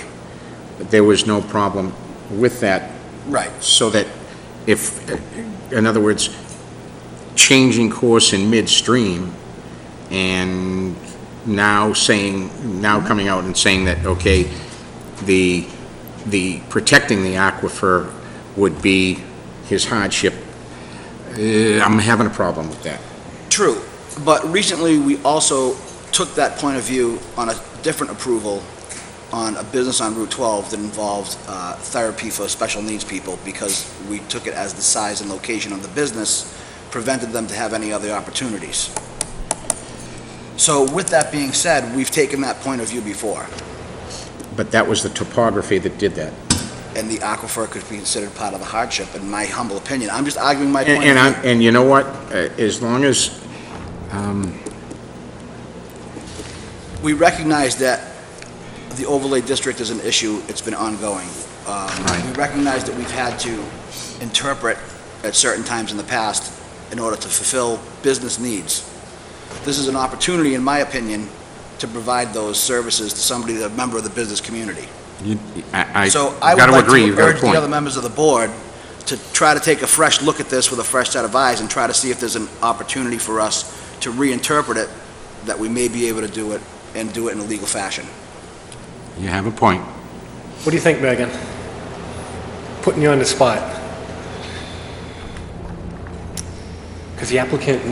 there was no problem with that. Right. So that if, in other words, changing course in midstream and now coming out and saying that, okay, the protecting the aquifer would be his hardship, I'm having a problem with that. True, but recently we also took that point of view on a different approval on a business on Route 12 that involved therapy for special needs people, because we took it as the size and location of the business prevented them to have any other opportunities. So with that being said, we've taken that point of view before, But that was the topography that did that. and the aquifer could be considered part of the hardship, in my humble opinion. I'm just arguing my point of view. And you know what? As long as, We recognize that the overlay district is an issue, it's been ongoing. We recognize that we've had to interpret at certain times in the past in order to fulfill business needs. This is an opportunity, in my opinion, to provide those services to somebody, a member of the business community. I So I got would to like agree, to you've got a urge the other point. members of the board to try to take a fresh look at this with a fresh set of eyes and try to see if there's an opportunity for us to reinterpret it, that we may be able to do it and do it in a legal fashion. You have a point. What do you think, Megan? Putting you on the spot. Because the applicant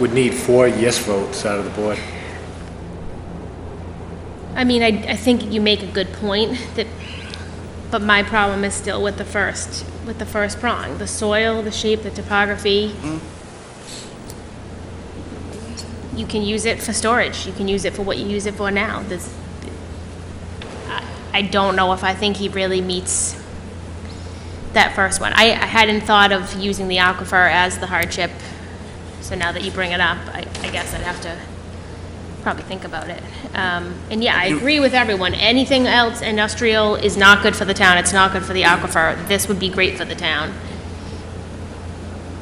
would need 4 yes votes out of the board. I mean, I think you make a good point, but my problem is still with the first prong, the soil, the shape, the topography. You can use it for storage, you can use it for what you use it for now. I don't know if I think he really meets that first one. I hadn't thought of using the aquifer as the hardship, so now that you bring it up, I guess I'd have to probably think about it. And yeah, I agree with everyone. Anything else industrial is not good for the town. It's not good for the aquifer. This would be great for the town.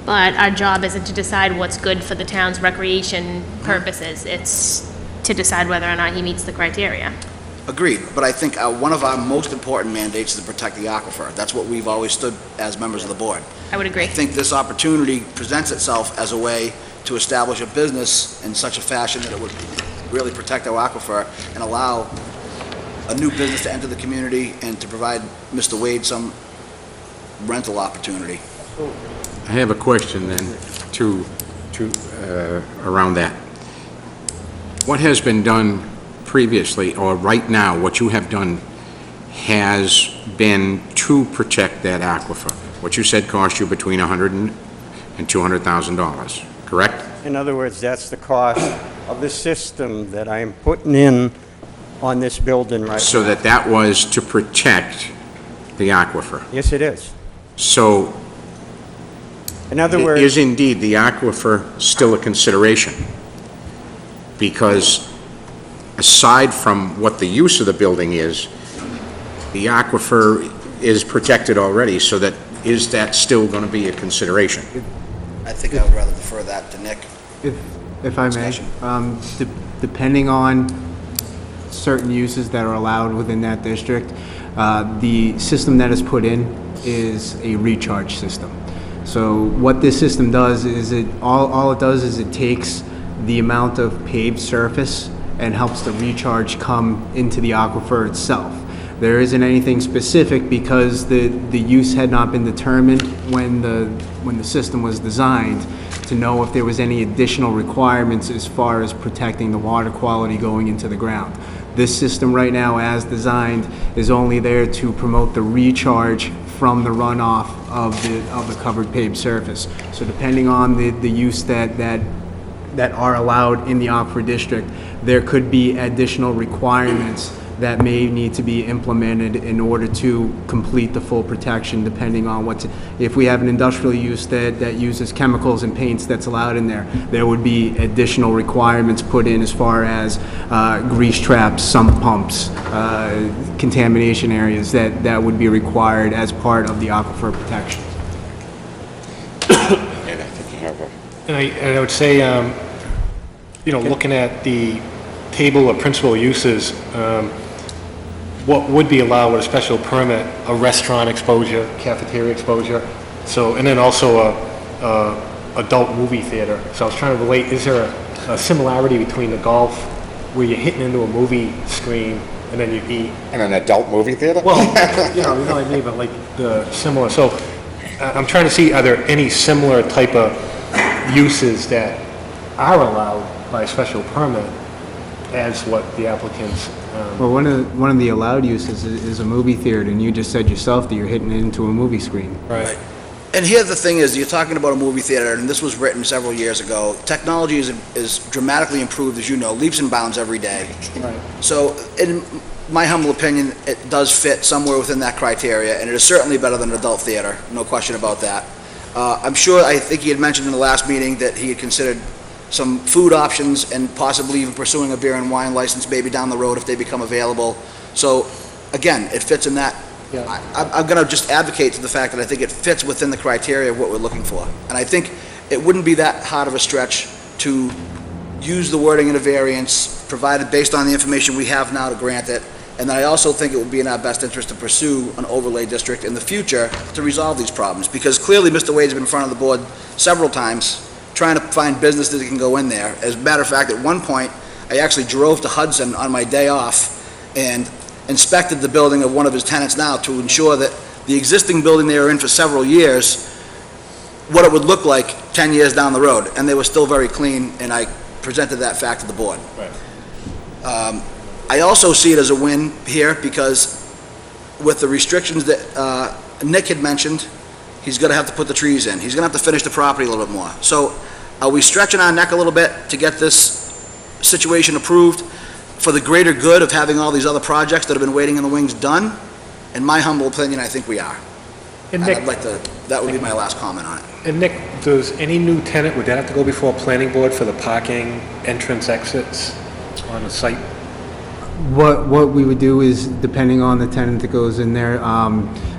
But our job isn't to decide what's good for the town's recreation purposes. It's to decide whether or not he meets the criteria. Agreed, but I think one of our most important mandates is to protect the aquifer. That's what we've always stood as members of the board. I would agree. I think this opportunity presents itself as a way to establish a business in such a fashion that it would really protect our aquifer and allow a new business to enter the community and to provide Mr. Wade some rental opportunity. I have a question then to around that. What has been done previously, or right now, what you have done has been to protect that aquifer? What you said cost you between $100,000 and $200,000, correct? In other words, that's the cost of the system that I'm putting in on this building right now. So that was to protect the aquifer. Yes, it is. So In other words... is indeed the aquifer still a consideration? Because aside from what the use of the building is, the aquifer is protected already, so that, is that still going to be a consideration? I think I would rather defer that to Nick. If I may, depending on certain uses that are allowed within that district, the system that is put in is a recharge system. So what this system does is all it does is it takes the amount of paved surface and helps the recharge come into the aquifer itself. There isn't anything specific because the use had not been determined when the system was designed to know if there was any additional requirements as far as protecting the water quality going into the ground. This system right now, as designed, is only there to promote the recharge from the runoff of the covered paved surface. So depending on the use that are allowed in the Aquifer District, there could be additional requirements that may need to be implemented in order to complete the full protection, depending on if we have an industrial use that uses chemicals and paints that's allowed in there, there would be additional requirements put in as far as grease traps, sump pumps, contamination areas that would be required as part of the aquifer protection. And I think you have a... And I would say, looking at the table of principal uses, what would be allowed with a special permit, a restaurant exposure, cafeteria exposure, so, and then also a adult movie theater. So I was trying to relate, is there a similarity between the golf, where you're hitting into a movie screen and then you eat? And an adult movie theater? Well, you know what I mean, but like the similar, so I'm trying to see, are there any similar type of uses that are allowed by special permit as what the applicants... Well, one of the allowed uses is a movie theater, and you just said yourself that you're hitting it into a movie screen. Right. And here the thing is, you're talking about a movie theater, and this was written several years ago. Technology is dramatically improved, as you know, leaps and bounds every day. Right. So, in my humble opinion, it does fit somewhere within that criteria, and it is certainly better than an adult theater, no question about that. I think he had mentioned in the last meeting that he had considered some food options and possibly even pursuing a beer and wine license maybe down the road if they become available. So, again, it fits in that. Yeah. I'm going to just advocate to the fact that I think it fits within the criteria of what we're looking for. And I think it wouldn't be that hard of a stretch to use the wording in a variance, provided based on the information we have now to grant it. And then I also think it would be in our best interest to pursue an overlay district in the future to resolve these problems. Because clearly Mr. Wade's been in front of the board several times trying to find business that can go in there. As a matter of fact, at one point, I actually drove to Hudson on my day off and inspected the building of one of his tenants now to ensure that the existing building they were in for several years, what it would look like 10 years down the road. And they were still very clean, and I presented that fact to the board. Right. I also see it as a win here because with the restrictions that Nick had mentioned, he's going to have to put the trees in. He's going to have to finish the property a little bit more. So are we stretching our neck a little bit to get this situation approved for the greater good of having all these other projects that have been waiting in the wings done? In my humble opinion, I think we are. And And Nick, I'd like to, that would be my last comment on it. and Nick, does any new tenant, would that have to go before a planning board for the parking, entrance, exits on the site? What we would do is, depending on the tenant that goes in there,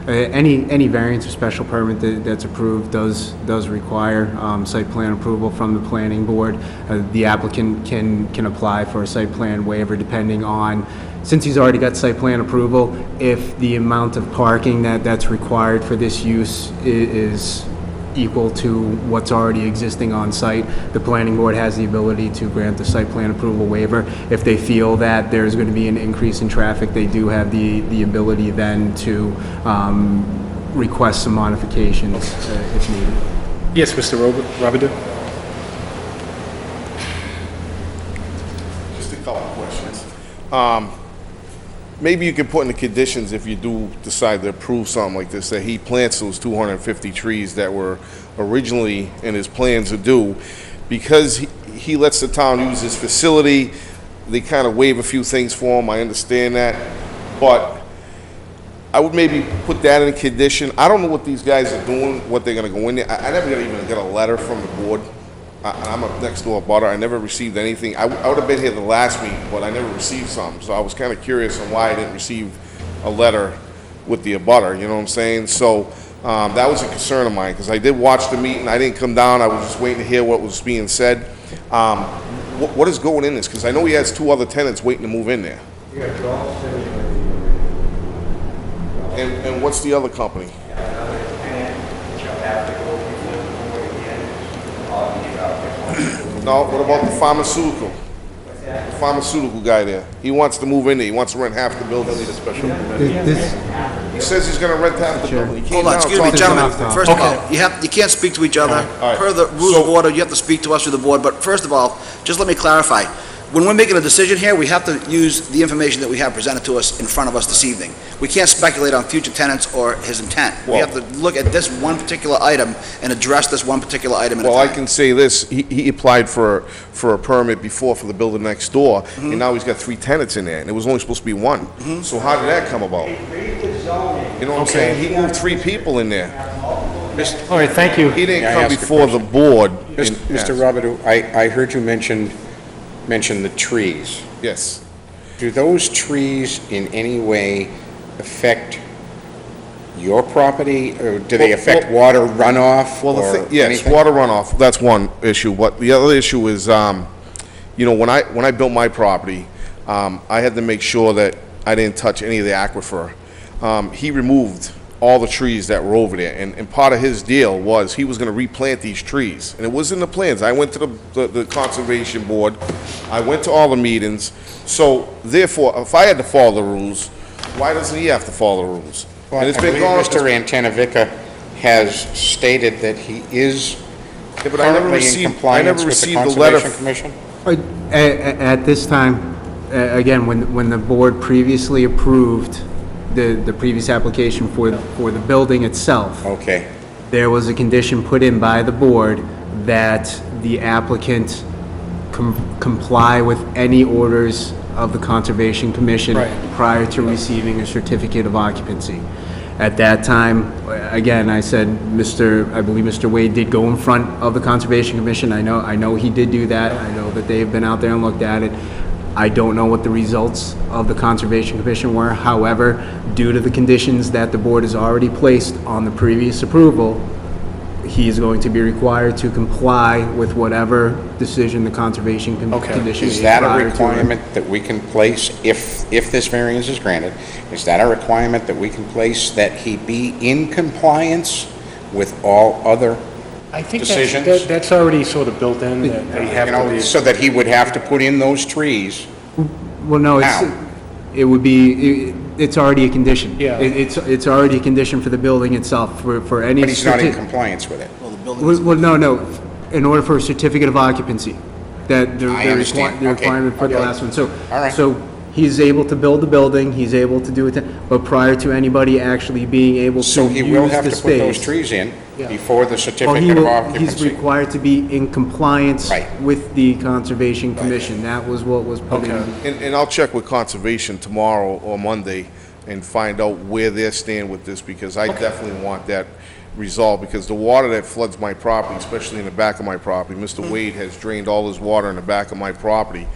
any variance or special permit that's approved does require site plan approval from the planning board. The applicant can apply for a site plan waiver depending on, since he's already got site plan approval, if the amount of parking that's required for this use is equal to what's already existing on site, the planning board has the ability to grant the site plan approval waiver. If they feel that there's going to be an increase in traffic, they do have the ability then to request some modifications if needed. Yes, Mr. Robidoux? Just a couple of questions. Maybe you can put in the conditions, if you do decide to approve something like this, that he plants those 250 trees that were originally in his plans to do. Because he lets the town use his facility, they kind of waive a few things for him, I understand that. But I would maybe put that in a condition. I don't know what these guys are doing, what they're gonna go in there. I never even got a letter from the board. I'm a next door butter. I never received anything. I would have been here the last meeting, but I never received something. So I was kind of curious on why I didn't receive a letter with the abutter, you know what I'm saying? So that was a concern of mine, because I did watch the meeting. I didn't come down. I was just waiting to hear what was being said. What is going in this? Because I know he has two other tenants waiting to move in there. And what's the other company? No, what about the pharmaceutical? Pharmaceutical guy there. He wants to move in there. He wants to rent half the building. He says he's gonna rent half the building. He came Hold on, down and excuse me, talked to gentlemen. me. First of all, you can't speak to each other. right. Per the rules of So- order, you have to speak to us through the board, but first of all, just let me clarify. When we're making a decision here, we have to use the information that we have presented to us in front of us this evening. We can't speculate on future tenants or his intent. We Well- have to look at this one particular item and address this one particular item at a Well, I time. can say this, he applied for a permit before for the building next door, Mm-hmm. and now he's got 3 tenants in there, and it was only supposed to be 1. So how did that come about? You know what I'm saying? He moved 3 people in there. All right, thank you. He didn't May I come ask a before the board. and Mr. ask. Robidoux, I heard you mention the trees. Yes. Do those trees in any way affect your property, or do they Well- affect water runoff? Well, or yes, anything? water runoff, that's one issue, but the other issue is, you know, when I built my property, I had to make sure that I didn't touch any of the aquifer. He removed all the trees that were over there, and part of his deal was he was gonna replant these trees, and it was in the plans. I went to the Conservation Board, I went to all the meetings, so therefore, if I had to follow the rules, why doesn't he have to follow the rules? Well, And I it's been believe gone. Mr. Antanavica has stated that he is Yeah, but I never currently in received- I compliance never with the received the letter Conservation Commission? At this time, again, when the board previously approved the previous application for the building itself, Okay. there was a condition put in by the board that the applicant comply with any orders of the Conservation Commission Right. prior to receiving a certificate of occupancy. At that time, again, I said, I believe Mr. Wade did go in front of the Conservation Commission. I know he did do that. I know that they've been out there and looked at it. I don't know what the results of the Conservation Commission were. However, due to the conditions that the board has already placed on the previous approval, he is going to be required to comply with whatever decision the Conservation Commission Is made that a prior to it. requirement that we can place, if this variance is granted, is that a requirement that we can place that he be in compliance with all other I think decisions? that's already sort of built in, that they have You to know, be. so that he would have to put in those trees? Well, no, Now. it would be, it's already a condition. Yeah. It's already a condition for the building itself, for any. But he's not in compliance with it. Well, the building Well, no, in order for a certificate of occupancy, that the I understand. the Okay. requirement for the Okay. last one, so. All right. So he's able to build the building, he's able to do it, but prior to anybody actually being able to So he will use have the to put those space. trees in Yeah. before the Well, certificate of he's occupancy. required to be in compliance Right. with the Conservation Commission. That was what was put in. And I'll check with Conservation tomorrow or Monday and find out where they stand with this, because I definitely want that resolved, because the water that floods my property, especially in the back of my property, Mr. Wade has drained all his water in the back of my property.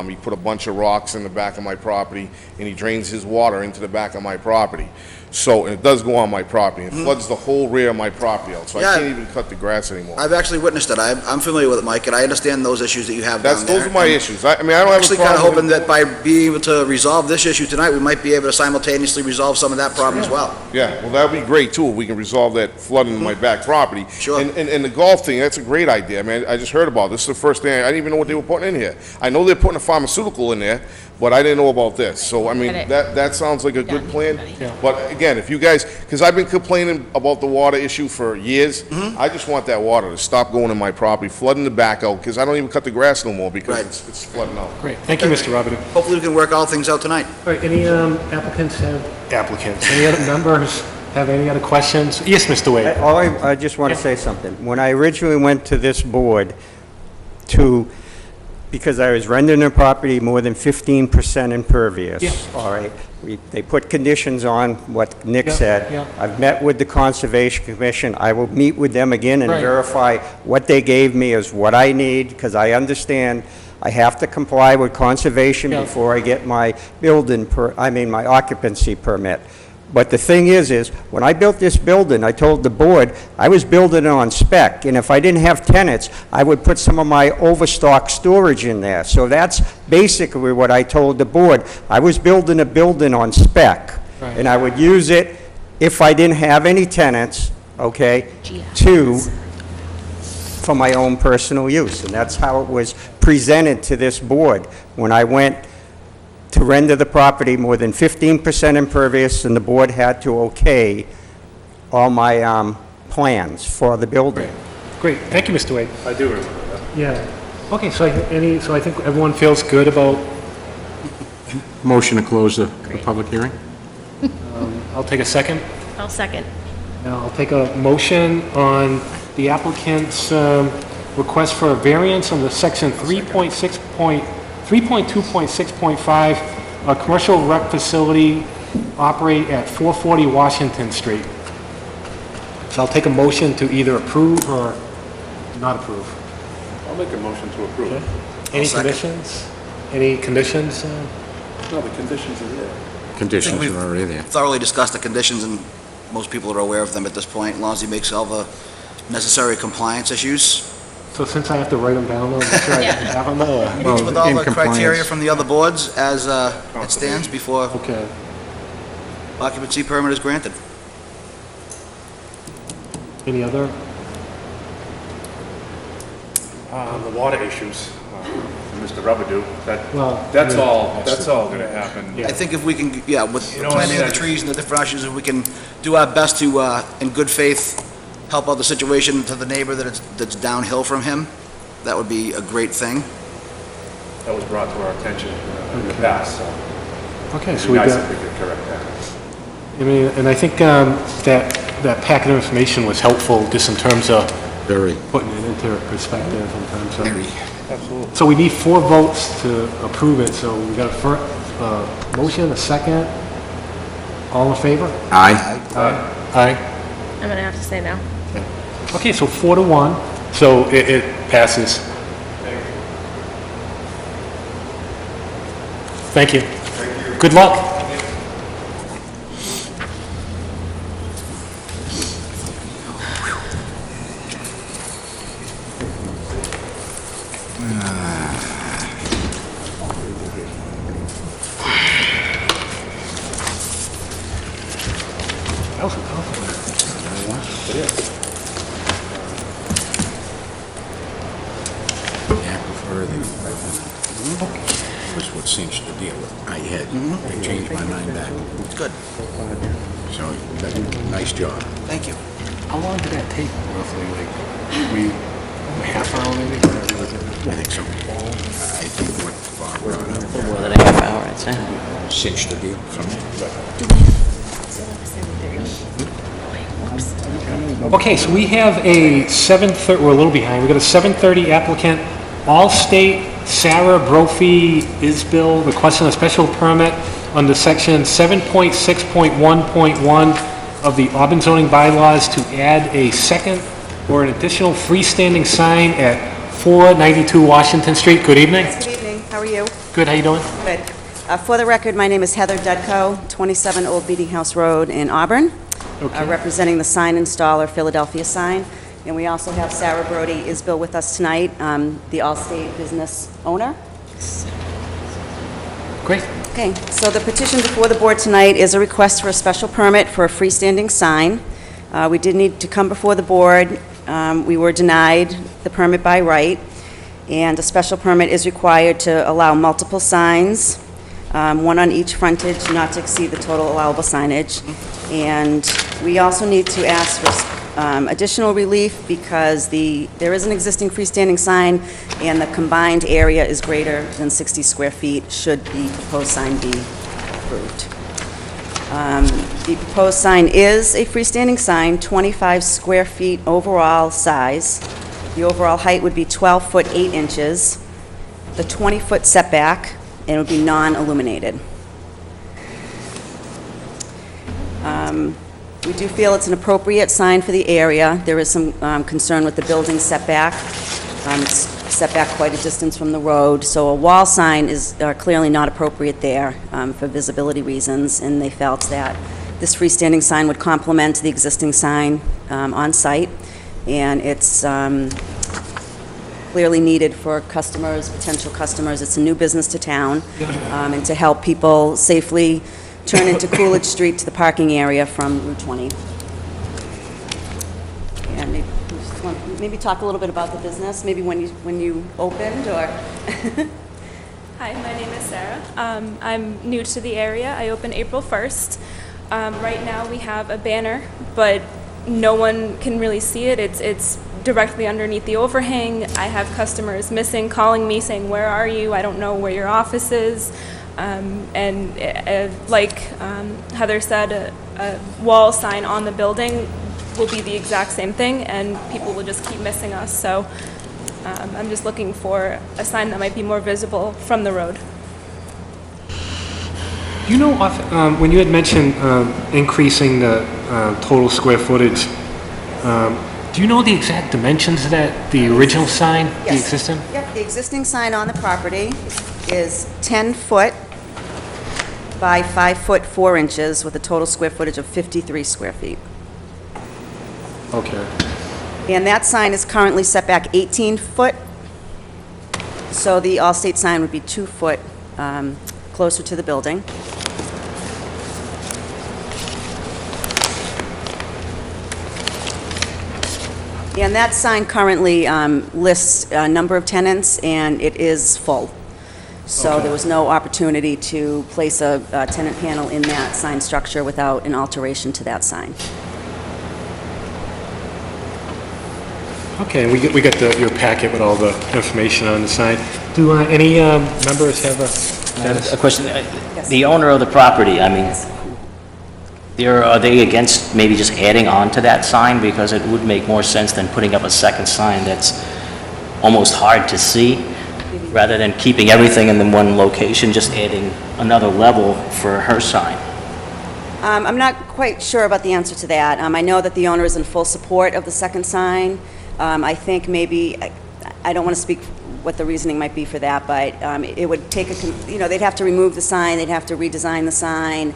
He put a bunch of rocks in the back of my property, and he drains his water into the back of my property. So, and it does go on my property. It floods the whole rear of my property out, so I Yeah. can't even cut the grass anymore. I've actually witnessed it. I'm familiar with it, Mike, and I understand those issues that you have down there. Those are my issues. I mean, I don't have a Actually, kind of problem hoping with... that by being able to resolve this issue tonight, we might be able to simultaneously resolve some of that problem as well. Yeah, well, that'd be great, too, if we can resolve that flooding in my back property. Sure. And the golf thing, that's a great idea. I mean, I just heard about this. This is the first thing, I didn't even know what they were putting in here. I know they're putting a pharmaceutical in there, but I didn't know about this. So, I mean, Get it. that sounds like a good Done. plan. Yeah. But again, if you guys, because I've been complaining about the water issue for years, I just want that water to stop going in my property, flooding the back out, because I don't even cut the grass no more, because Right. it's flooding out. Great, thank you, Mr. Robidoux. Hopefully, we can work all things out tonight. All right, any any other members have any other questions? Yes, Mr. Wade? I just want to say something. When I originally went to this board because I was rendering a property more than 15% impervious. Yeah. All right. They put conditions on what Nick Yeah, said. yeah. I've met with the Conservation Commission. I will meet with them again and Right. verify what they gave me is what I need, because I understand I have to comply with conservation Yeah. before I get my my occupancy permit. But the thing is when I built this building, I told the board, I was building it on spec, and if I didn't have tenants, I would put some of my overstock storage in there. So that's basically what I told the board. I was building a building on spec, Right. and I would use it if I didn't have any tenants, okay, for my own personal use, and that's how it was presented to this board. when I went to render the property more than 15% impervious, and the board had to okay all my plans for the building. Great, thank you, Mr. Wade. I do remember that. Yeah. Okay, so I think everyone feels good about, Motion to close the public hearing? I'll take a second. I'll second. Now, I'll take a motion on the applicant's request for a variance on the section 3.2.6.5, a commercial rec facility operate at 440 Washington Street. So I'll take a motion to either approve or not approve. I'll make a motion to approve. Any second. conditions? Any conditions? No, the conditions are there. Conditions we've- are already there. Thoroughly discussed the conditions, and most people are aware of them at this point, as long as he makes all the necessary compliance issues. So since I have to write them down, I'm not sure I Yeah. have them, or? Meets with all the criteria from the other boards as it stands before Okay. occupancy permit is granted. Any other? The water issues, Mr. Rubadu, Well, that's yeah. all gonna happen. Yeah. I think if we can, with You know what I planting mean? of the trees and the different issues, if we can do our best to, in good faith, help out the situation to the neighbor that's downhill from him, that would be a great thing. That was brought to our attention in the past, so Okay, it'd so be we nice got, if we could correct that. I mean, and I think that packet of information was helpful just in terms of Very, putting it into perspective in terms of. very. Absolutely. So we need 4 votes to approve it, so we got a first, motion, a second. All in favor? Aye. Aye. I'm gonna have to say no. Okay, so 4-1, so it passes. Thank you. Good luck. That was a tough one. Aquifer, was what cinched the deal. I changed my mind back. It's good. So, nice job. Thank you. How long did that take roughly, a half hour maybe? I think so. I think what Bob brought up More than a half hour, I'd say. cinched the deal from Okay, so we have a 7:30, we're a little behind, we've got a 7:30 applicant, Allstate Sarah Brophy Isbill, requesting a special permit under section 7.6.1.1 of the Auburn zoning bylaws to add a second or an additional freestanding sign at 492 Washington Street. Good evening. Good evening, how are you? Good, how you doing? Good. For the record, my name is Heather Dudko, 27 Old Meeting House Road in Auburn, representing the sign installer, Philadelphia Sign. And we also have Sarah Brody Isbill with us tonight, the Allstate business owner. Great. Okay, so the petition before the board tonight is a request for a special permit for a freestanding sign. We did need to come before the board. We were denied the permit by right, and a special permit is required to allow multiple signs, one on each frontage, not to exceed the total allowable signage. And we also need to ask for additional relief because there is an existing freestanding sign, and the combined area is greater than 60 square feet should the proposed sign be approved. The proposed sign is a freestanding sign, 25 square feet overall size. The overall height would be 12 foot 8 inches, the 20-foot setback, and it would be non-illuminated. We do feel it's an appropriate sign for the area. There is some concern with the building setback. It's set back quite a distance from the road, so a wall sign is clearly not appropriate there for visibility reasons, and they felt that this freestanding sign would complement the existing sign on site, and it's clearly needed for customers, potential customers. It's a new business to town, and to help people safely turn into Coolidge Street to the parking area from Route 20. And maybe talk a little bit about the business, maybe when you opened, or... Hi, my name is Sarah. I'm new to the area. I opened April 1st. Right now we have a banner, but no one can really see it. It's directly underneath the overhang. I have customers missing, calling me saying, "Where are you? I don't know where your office is." Like Heather said, a wall sign on the building will be the exact same thing, and people will just keep missing us. So I'm just looking for a sign that might be more visible from the road. Do you know, when you had mentioned increasing the total square footage, do you know the exact dimensions of that, the original sign, the Yes. existing? Yep, the existing sign on the property is 10 foot by 5 foot 4 inches with a total square footage of 53 square feet. Okay. And that sign is currently set back 18 foot, so the Allstate sign would be 2 foot closer to the building. And that sign currently lists a number of tenants, and it is full. So there was no opportunity to place a tenant panel in that sign structure without an alteration to that sign. Okay, we got your packet with all the information on the sign. Do any members have A question, the owner of the property, I mean, are they against maybe just adding on to that sign? Because it would make more sense than putting up a second sign that's almost hard to see, rather than keeping everything in the one location, just adding another level for her sign. I'm not quite sure about the answer to that. I know that the owner is in full support of the second sign. I think maybe, I don't want to speak what the reasoning might be for that, but it would take they'd have to remove the sign, they'd have to redesign the sign.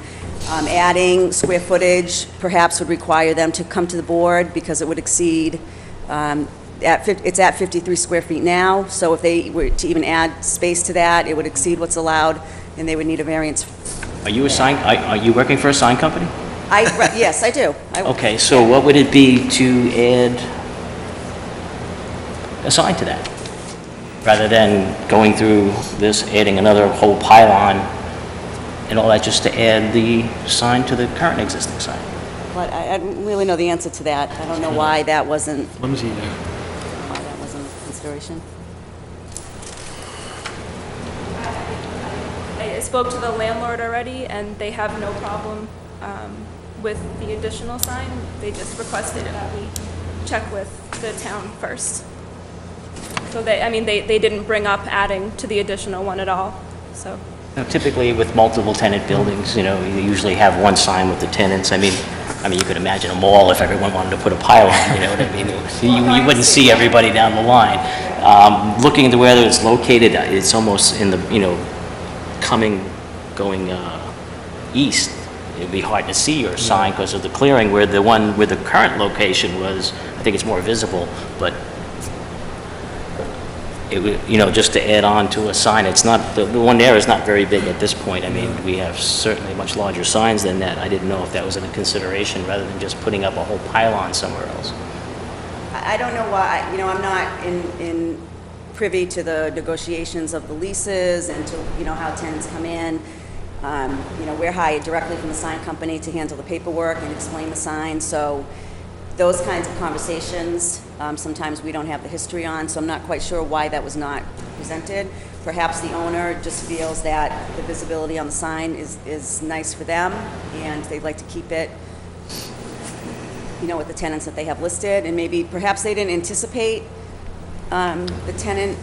Adding square footage perhaps would require them to come to the board because it would exceed, it's at 53 square feet now, so if they were to even add space to that, it would exceed what's allowed, and they would need a variance. Are you are you working for a sign company? Yes, I do. Okay, so what would it be to add a sign to that? Rather than going through this, adding another whole pylon and all that, just to add the sign to the current existing sign? But I don't really know the answer to that. I don't know why that wasn't, flimsy there? why that wasn't a consideration. I spoke to the landlord already, and they have no problem with the additional sign. They just requested that we check with the town first. So they didn't bring up adding to the additional one at all, so. Now, typically with multiple tenant buildings, you usually have one sign with the tenants. I mean, you could imagine a mall if everyone wanted to put a pylon, you know what I mean? You wouldn't see everybody down the line. Looking into where it's located, it's almost in the, going east. It'd be hard to see your sign because of the clearing, where the current location was, I think it's more visible, but it would, just to add on to a sign, it's not, the one there is not very big at this point. I mean, we have certainly much larger signs than that. I didn't know if that was in consideration rather than just putting up a whole pylon somewhere else. I don't know why, I'm not in privy to the negotiations of the leases and to, how tenants come in. We're hired directly from the sign company to handle the paperwork and explain the sign, so those kinds of conversations, sometimes we don't have the history on, so I'm not quite sure why that was not presented. Perhaps the owner just feels that the visibility on the sign is nice for them, and they'd like to keep it, with the tenants that they have listed, and maybe perhaps they didn't anticipate the tenant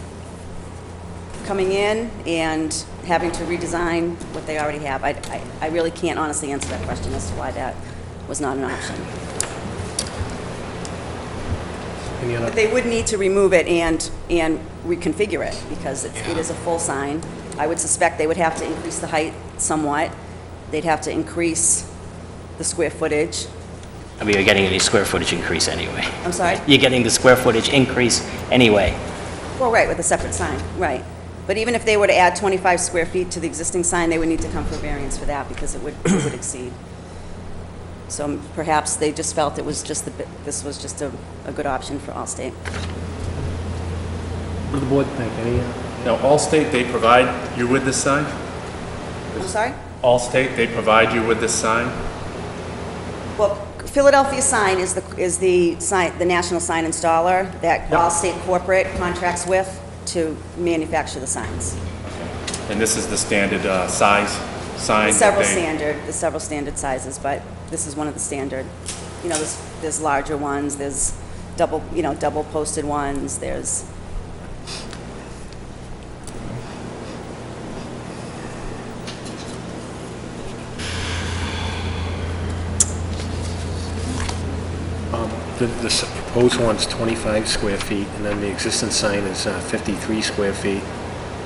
coming in and having to redesign what they already have. I really can't honestly answer that question as to why that was not an option. But they would need to remove it and reconfigure it because it is a full sign. I would suspect they would have to increase the height somewhat. They'd have to increase the square footage. You're getting the square footage increase anyway. I'm sorry? You're getting the square footage increase anyway. Well, right, with a separate sign, right. But even if they were to add 25 square feet to the existing sign, they would need to come for variance for that because it would exceed. So perhaps they just felt this was just a good option for Allstate. What do the board think? Any Now, Allstate, they provide you with this sign? I'm sorry? Allstate, they provide you with this sign? Well, Philadelphia Sign is the sign, the national sign installer that Allstate Corporate contracts with to manufacture the signs. And this is the standard size sign? There's several standard sizes, but this is one of the standard. You know, there's larger ones, there's double posted ones, there's... The proposed one's 25 square feet, and then the existing sign is 53 square feet.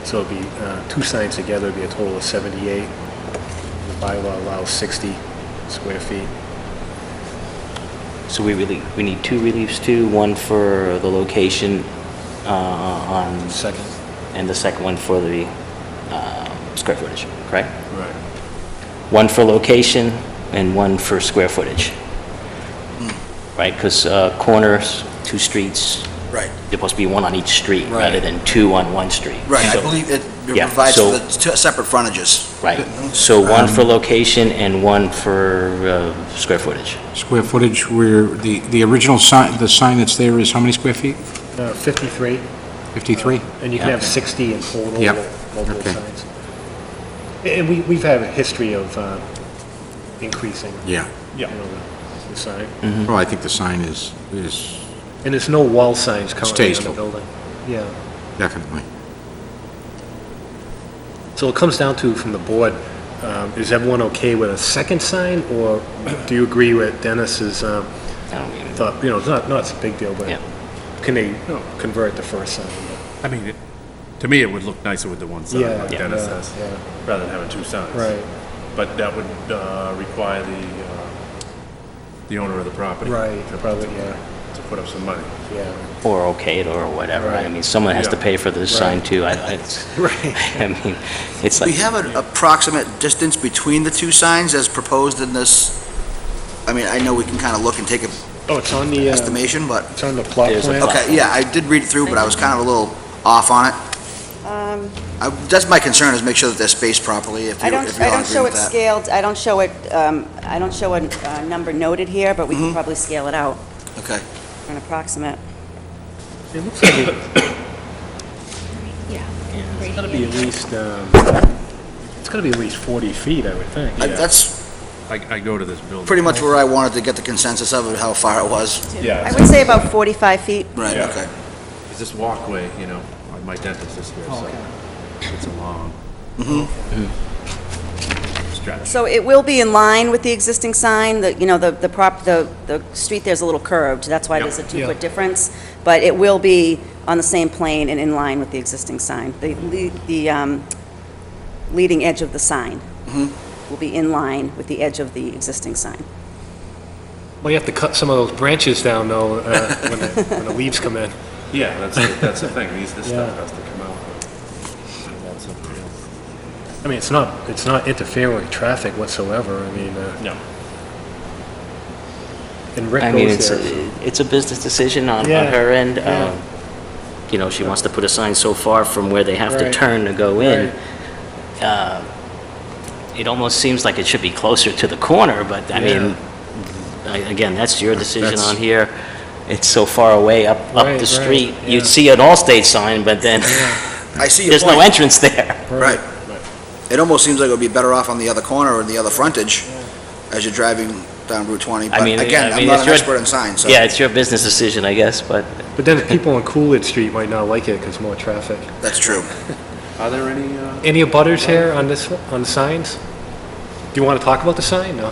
So it'd be, two signs together would be a total of 78. The bylaw allows 60 square feet. So we need two reliefs too, one for the location on... Second. And the second one for the square footage, correct? Right. One for location and one for square footage. Right, because corners, two streets, Right. there's supposed to be one on each street Right. rather than two on one street. Right, I So- believe it Yeah, provides so- for the separate frontages. Right, so one for location and one for square footage. Square footage, where the original sign, the sign that's there is how many square feet? 53, 53? and you can have Okay. 60 in total, Yep. multiple Okay. signs. And we've had a history of increasing, Yeah. you know, the sign. Well, I think the sign is And there's no wall signs currently on the tasteful. building. Yeah. definitely. So it comes down to, from the board, is everyone okay with a second sign, or do you agree with Dennis's thought, you know, it's a big deal, but Yeah. can they convert the first sign? I mean, to me, it would look nicer with the one sign, Yeah, like yeah, Dennis says, yeah. rather than having two signs. Right. But that would require the owner of the property. Right, probably, yeah, To put up some money. yeah. Or okay it or whatever. I Right. mean, someone has to Yeah. pay for this sign Right. too. Right. I mean, it's We like, have an approximate distance between the two signs as proposed in this. I mean, I know we can kind of look and take an Oh, it's on the, estimation, but, it's on the plot There's a plan? plot. okay, yeah, I did read it through, but I was kind of a little off on it. That's my concern, is make sure that they're spaced properly, if I you don't all show agree it with that. scaled, I don't show a number noted here, but we can probably scale it out Okay. for an approximate. It looks like it's gotta be at least, it's gotta be at least 40 feet, I would think. That's I go to this building. pretty much where I wanted to get the consensus of how far it was. Yeah. I would say about 45 feet. Right, Yeah. okay. Is this walkway, you know, my dentist is here, so it's a long stretch. So it will be in line with the existing sign, the street there's a little curved, that's why there's a 2-foot Yeah. difference, but it will be on the same plane and in line with the existing sign. The leading edge of the sign will be in line with the edge of the existing sign. Well, you have to cut some of those branches down, though, when the leaves come in. Yeah, that's the thing, this stuff Yeah. has to come out. That's a real... I mean, it's not interfering with traffic whatsoever, I mean, No. and Rick I mean, goes there. it's a business decision on Yeah, her end. yeah. You know, she wants to put a sign so far from where they have to Right. turn to go in. It almost seems like it should be closer to the corner, but I mean, again, that's your decision That's- on here. It's so far away up Right, the right, street. yeah. You'd see an Allstate sign, but then I see your there's point. no entrance there. Right. It almost seems like it would be better off on the other corner or the other frontage as you're driving down Route 20. But again, I'm not it's an your- expert in signs, so. Yeah, it's your business decision, I guess, but But then people on Coolidge Street might not like it because more traffic. That's true. Are there any, Any abutters here on on signs? Do you want to talk about the sign? No?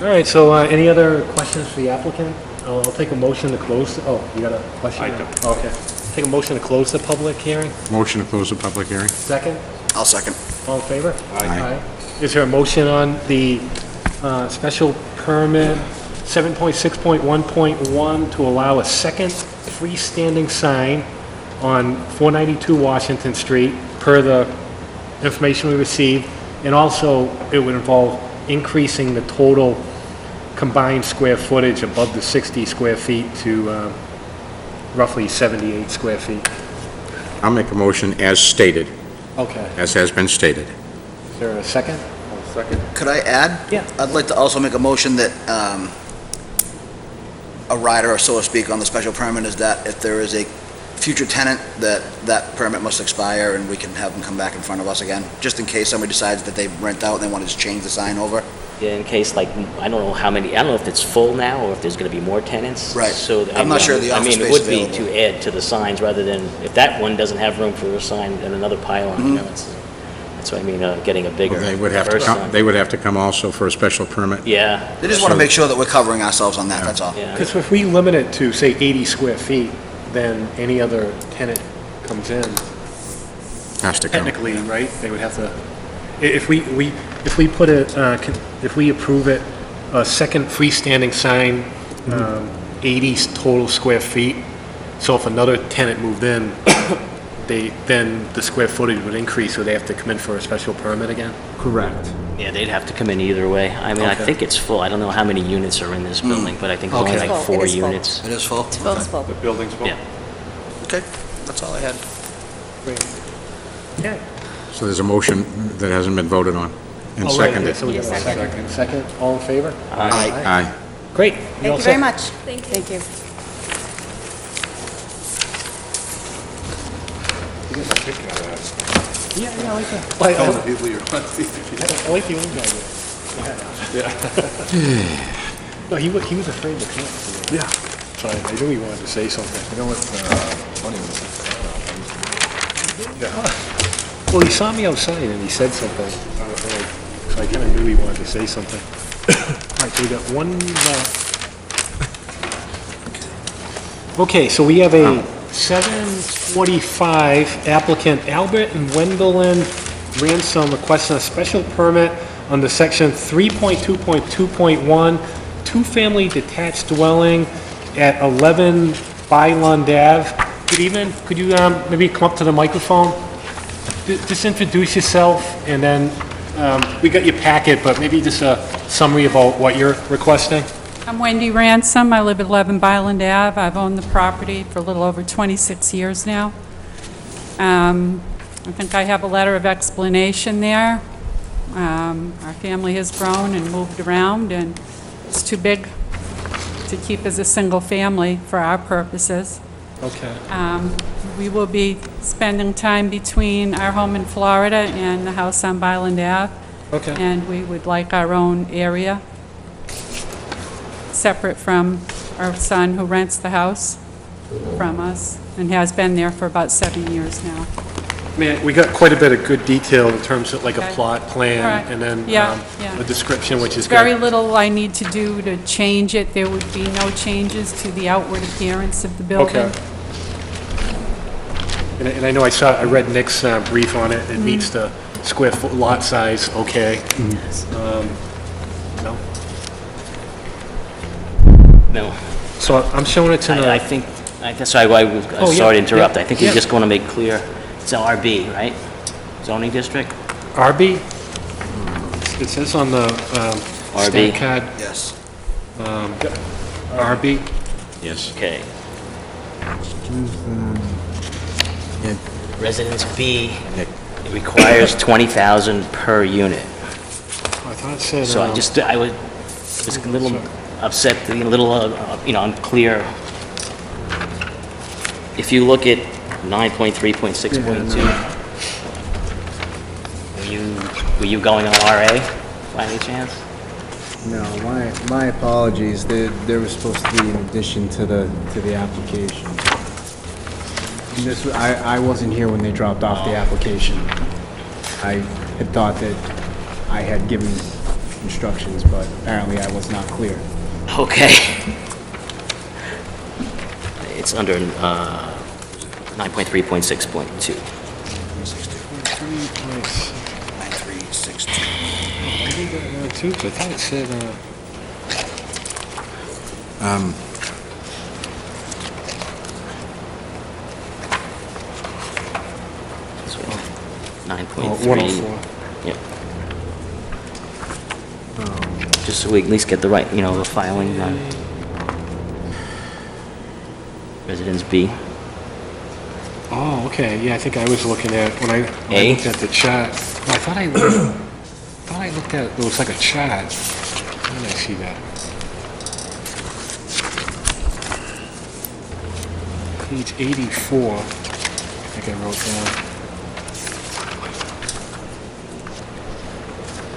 All right, so any other questions for the applicant? I'll take a motion to close, you got a question? I do. Okay. Take a motion to close the public hearing. Motion to close the public hearing? Second? I'll second. All in favor? Aye. Is there a motion on the special permit 7.6.1.1 to allow a second freestanding sign on 492 Washington Street per the information we received? And also, it would involve increasing the total combined square footage above the 60 square feet to roughly 78 square feet. I'll make a motion as stated, Okay. as has been stated. Is there a second? Second. Could I add? Yeah. I'd like to also make a motion that a rider, so to speak, on the special permit is that if there is a future tenant, that permit must expire and we can have them come back in front of us again, just in case somebody decides that they rent out and they want to just change the sign over. Yeah, in case, like, I don't know how many, I don't know if it's full now or if there's going to be more tenants. Right. So, I'm not sure the office I mean, it space would be available. to add to the signs rather than, if that one doesn't have room for a sign and another pylon, you know, that's what I mean, getting a bigger. They would have to first come, sign. they would have to come also for a special permit. Yeah. They just want to make sure that we're covering ourselves on that, that's all. Yeah. Because if we limit it to, say, 80 square feet, then any other tenant comes in, Has to come. technically, right? They would have to, if we put it, if we approve it, a second freestanding sign, 80 total square feet, so if another tenant moved in, then the square footage would increase, so they have to come in for a special permit again? Correct. Yeah, they'd have to come in either way. I mean, I Okay. think it's full. I don't know how many units are in this building, but I think it's only Okay. like It's full. 4 It is full. units. It is full? It's full. The building's full? Yeah. Okay, that's all I had. Yeah. So there's a motion that hasn't been voted on and Oh, right, seconded. So we got a second. Second, all in favor? Aye. Great. Thank you very much. Thank you. Thank you. Yeah, I like that. Kind of people you're on TV. I like the old guy there. No, he was afraid to come. Yeah. So I knew he wanted to say something. You know what's funny was, Well, he saw me outside and he said something. So I kind of knew he wanted to say something. All right, so we got one Okay, so we have a 7:45 applicant Albert and Wendelin Ransom requesting a special permit under section 3.2.2.1, two-family detached dwelling at 11 Byland Ave. Good evening. Could you maybe come up to the microphone? Just introduce yourself, and then we got your packet, but maybe just a summary about what you're requesting. I'm Wendy Ransom. I live at 11 Byland Ave. I've owned the property for a little over 26 years now. I think I have a letter of explanation there. Our family has grown and moved around, and it's too big to keep as a single family for our purposes. Okay. We will be spending time between our home in Florida and the house on Byland Ave. Okay. And we would like our own area, separate from our son who rents the house from us and has been there for about 7 years now. Man, we got quite a bit of good detail in terms of like a Okay. plot plan All right. and then Yeah, yeah. a description, which is Very good. little I need to do to change it. There would be no changes to the outward appearance of the building. Okay. And I know I read Nick's brief on it. It meets the square foot lot size, okay. No? No. So I'm showing it to I the, think, that's why I was, Oh, yeah, sorry to interrupt. yeah, I think yeah. you just want to make clear, it's RB, right? Zoning district? RB? It says on the RB. stat card, Yes. RB. Yes. Okay. Residence B, Nick. it requires 20,000 per unit. I thought it said. So I was a little upset, a little, unclear. If you look at 9.3.6.2, were you going on RA by any chance? No, my apologies. There was supposed to be an addition to the application. And I wasn't here when they dropped off the application. I had thought that I had given instructions, but apparently I was not clear. Okay. It's under 9.3.6.2. 9362. I did that one too, 'cause I thought it said, This one, 9.3. 104. Yep. Just so we at least get the right, the filing done. Residence B. Oh, okay, yeah, I think I was looking at, when I A? looked at the chart, oh, I thought I looked at, it was like a chart. How did I see that? Page 84, I think I wrote down.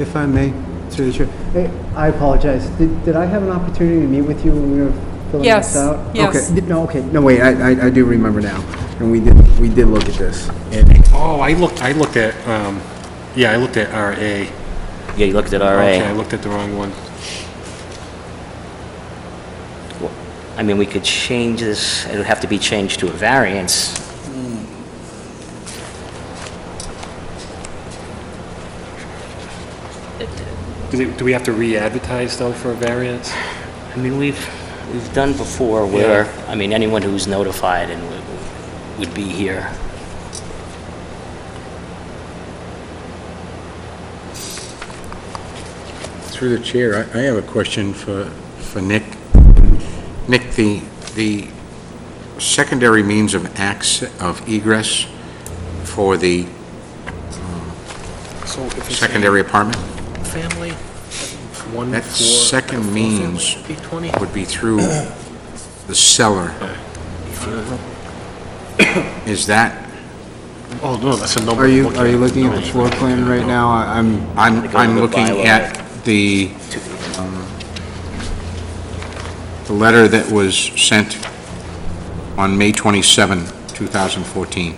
If I may, through the chair. Hey, I apologize. Did I have an opportunity to meet with you when we were filling Yes, this out? yes. Okay. No, wait, I do remember now. And we did look at this. Oh, I looked at, yeah, I looked at RA. Yeah, you looked at Okay, I RA. looked at the wrong one. I mean, we could change this, it would have to be changed to a variance. Do we have to re-advertise though for a variance? I mean, we've done before where, I mean, anyone who's notified and would be here. Through the chair, I have a question for Nick. Nick, the secondary means of egress for the So if it's secondary apartment, a family, one, that four, second four means family, 20? would be through the cellar. Is that, Oh, no, that's a number. Are you looking at the floor plan right now? I'm looking at the letter that was sent on May 27, 2014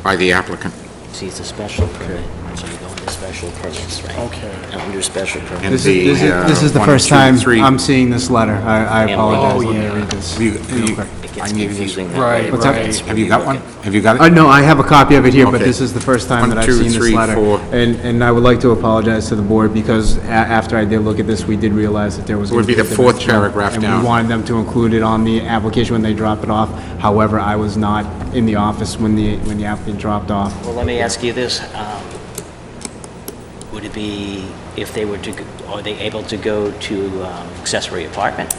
by the applicant. See, it's a special permit, so you go into special permits, right? Okay. And under special permits. And This is the 1, first 2, time 3. I'm seeing this letter. I Yeah, apologize. oh, Let me yeah. read this. Have you- real quick. It gets I need these. confusing. that Right, way. What's that? right. Have you got one? Have you got it? No, I have a copy of it here, but Okay. this is the first time 1, that I've 2, seen this 3, letter. 4. And I would like to apologize to the board because after I did look at this, we did realize that there was. It would be the gonna fourth dimensional, paragraph and down. we wanted them to include it on the application when they drop it off. However, I was not in the office when the applicant dropped off. Well, let me ask you this. Would it be, if they were to, are they able to go to accessory apartment?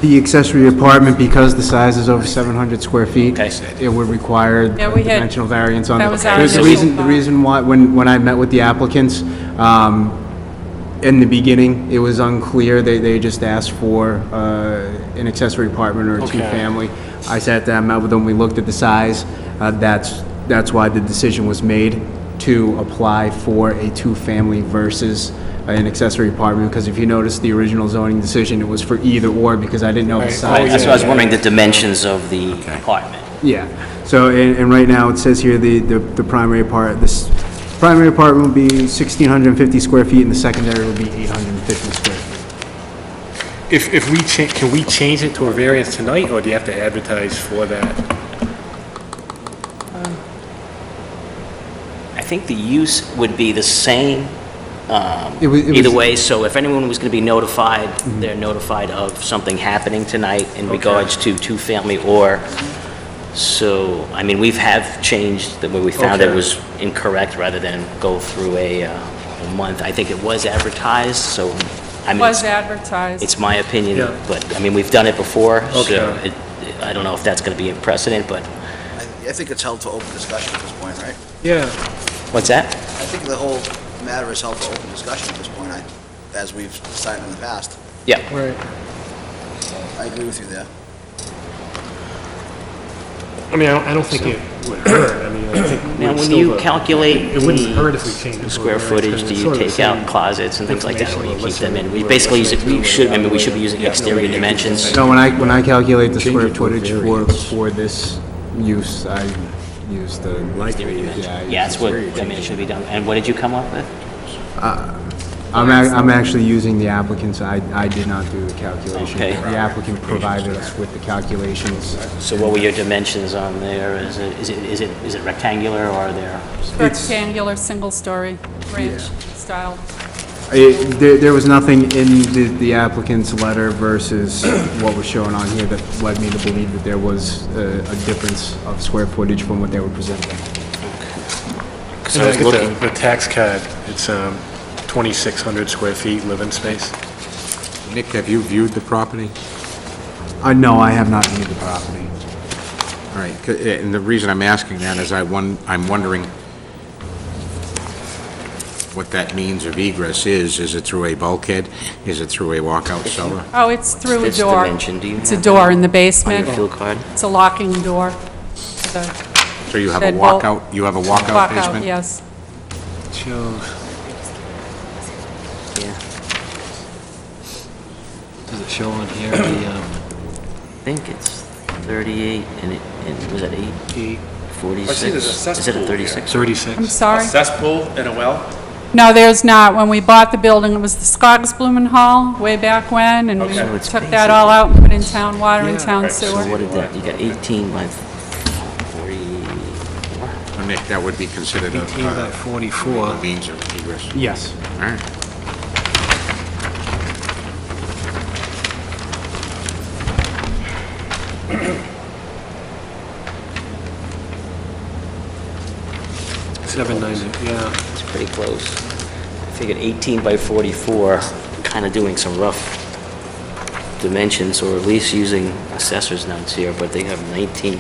The accessory apartment, because the size is over 700 square feet, Okay. it would require Yeah, a we had- dimensional variance on that it. was our The initial reason, the thought. reason why, when I met with the applicants, in the beginning, it was unclear. They just asked for an accessory apartment or a Okay. two-family. I sat down, met with them, we looked at the size. That's why the decision was made to apply for a two-family versus an accessory apartment, because if you notice the original zoning decision, it was for either or, because I didn't know the Right. size. That's why I was wondering the dimensions of the apartment. Yeah, so, and right now, it says here, the primary primary apartment will be 1,650 square feet, and the secondary will be 850 square feet. If we can we change it to a variance tonight, or do you have to advertise for that? I think the use would be the same It was- either way, so if anyone was going to be notified, they're notified of something happening tonight in regards to two-family or, so, I mean, have changed the way we found it Okay. was incorrect rather than go through a month. I think it was advertised, so, I mean, Was advertised. it's my opinion, Yeah. but, I mean, we've done it before, so Okay. I don't know if that's going to be a precedent, but, I think it's held for open discussion at this point, right? Yeah. what's that? I think the whole matter is held for open discussion at this point, as we've decided in the past. Yeah. Right. I agree with you there. I mean, I don't think it would hurt. I mean, I think. Now, we'd when still you go- calculate It wouldn't the hurt if we changed it to a square variance, footage, 'cause do it's you sort of the take out same closets and things like that, or you information keep them we're in? We listening- basically use it, we're we should, I mean, we evaluating. should be using Yeah. exterior dimensions. So when I calculate the Change square it to a footage variance. for this use, I use the. Exterior dimensions. I use Yeah, that's the what, square I mean, it should be done. And what did you come up with? I'm actually using the applicant's, I did not do the calculation. Okay. The applicant provided us with the calculations. So what were your dimensions on there? Is it rectangular or are there? Rectangular, single-story ranch style. There was nothing in the applicant's letter versus what was shown on here that led me to believe that there was a difference of square footage from what they were presenting. So I was And looking, the tax card, it's 2,600 square feet living space. Nick, have you viewed the property? No, I have not viewed the property. All right, and the reason I'm asking that is I'm wondering what that means of egress is. Is it through a bulkhead? Is it through a walkout cellar? Oh, it's through a It's door. dimension. Do you It's a have door that in the on basement. your field card? It's a locking door. The So you have a shed bolt- walkout, you have a walkout basement? yes. Shows, Yeah. does it show on here, the, I think it's 38, and was that 8? 46? I see there's a Is it cesspool a 36? I'm 36? sorry. A cesspool and a well? No, there's not. When we bought the building, it was the Skogsblumen Hall way back when, and we Okay. So it's took that all out and put in town water and town Right, So sewer. what did that, you got 18 by 44? So Nick, that would be considered a 18 by 44. means of egress. Yes. All right. $790, yeah. It's pretty close. I figured 18 by 44, kind of doing some rough dimensions, or at least using assessor's notes here, but they have 19.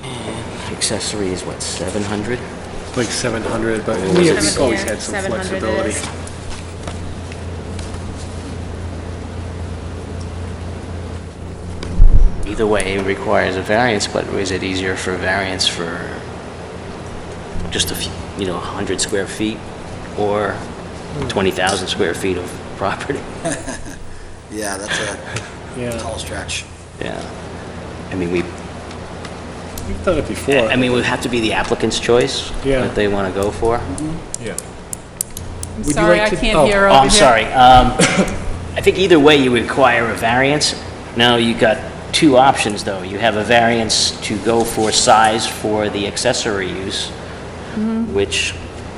And accessory is what, 700? Like 700, but Seven- we've always yeah, had some 700 it flexibility. is. Either way, it requires a variance, but is it easier for a variance for just a few, 100 square feet or 20,000 square feet of property? Yeah, that's a Yeah, tall stretch. Yeah. I mean, we've done it before. it would have to be the applicant's choice Yeah. that they want to go for. Yeah. I'm Would you sorry, like I to- can't oh, hear Oh, over I'm here. sorry. I think either way you require a variance. Now, you got two options, though. You have a variance to go for size for the accessory use, which,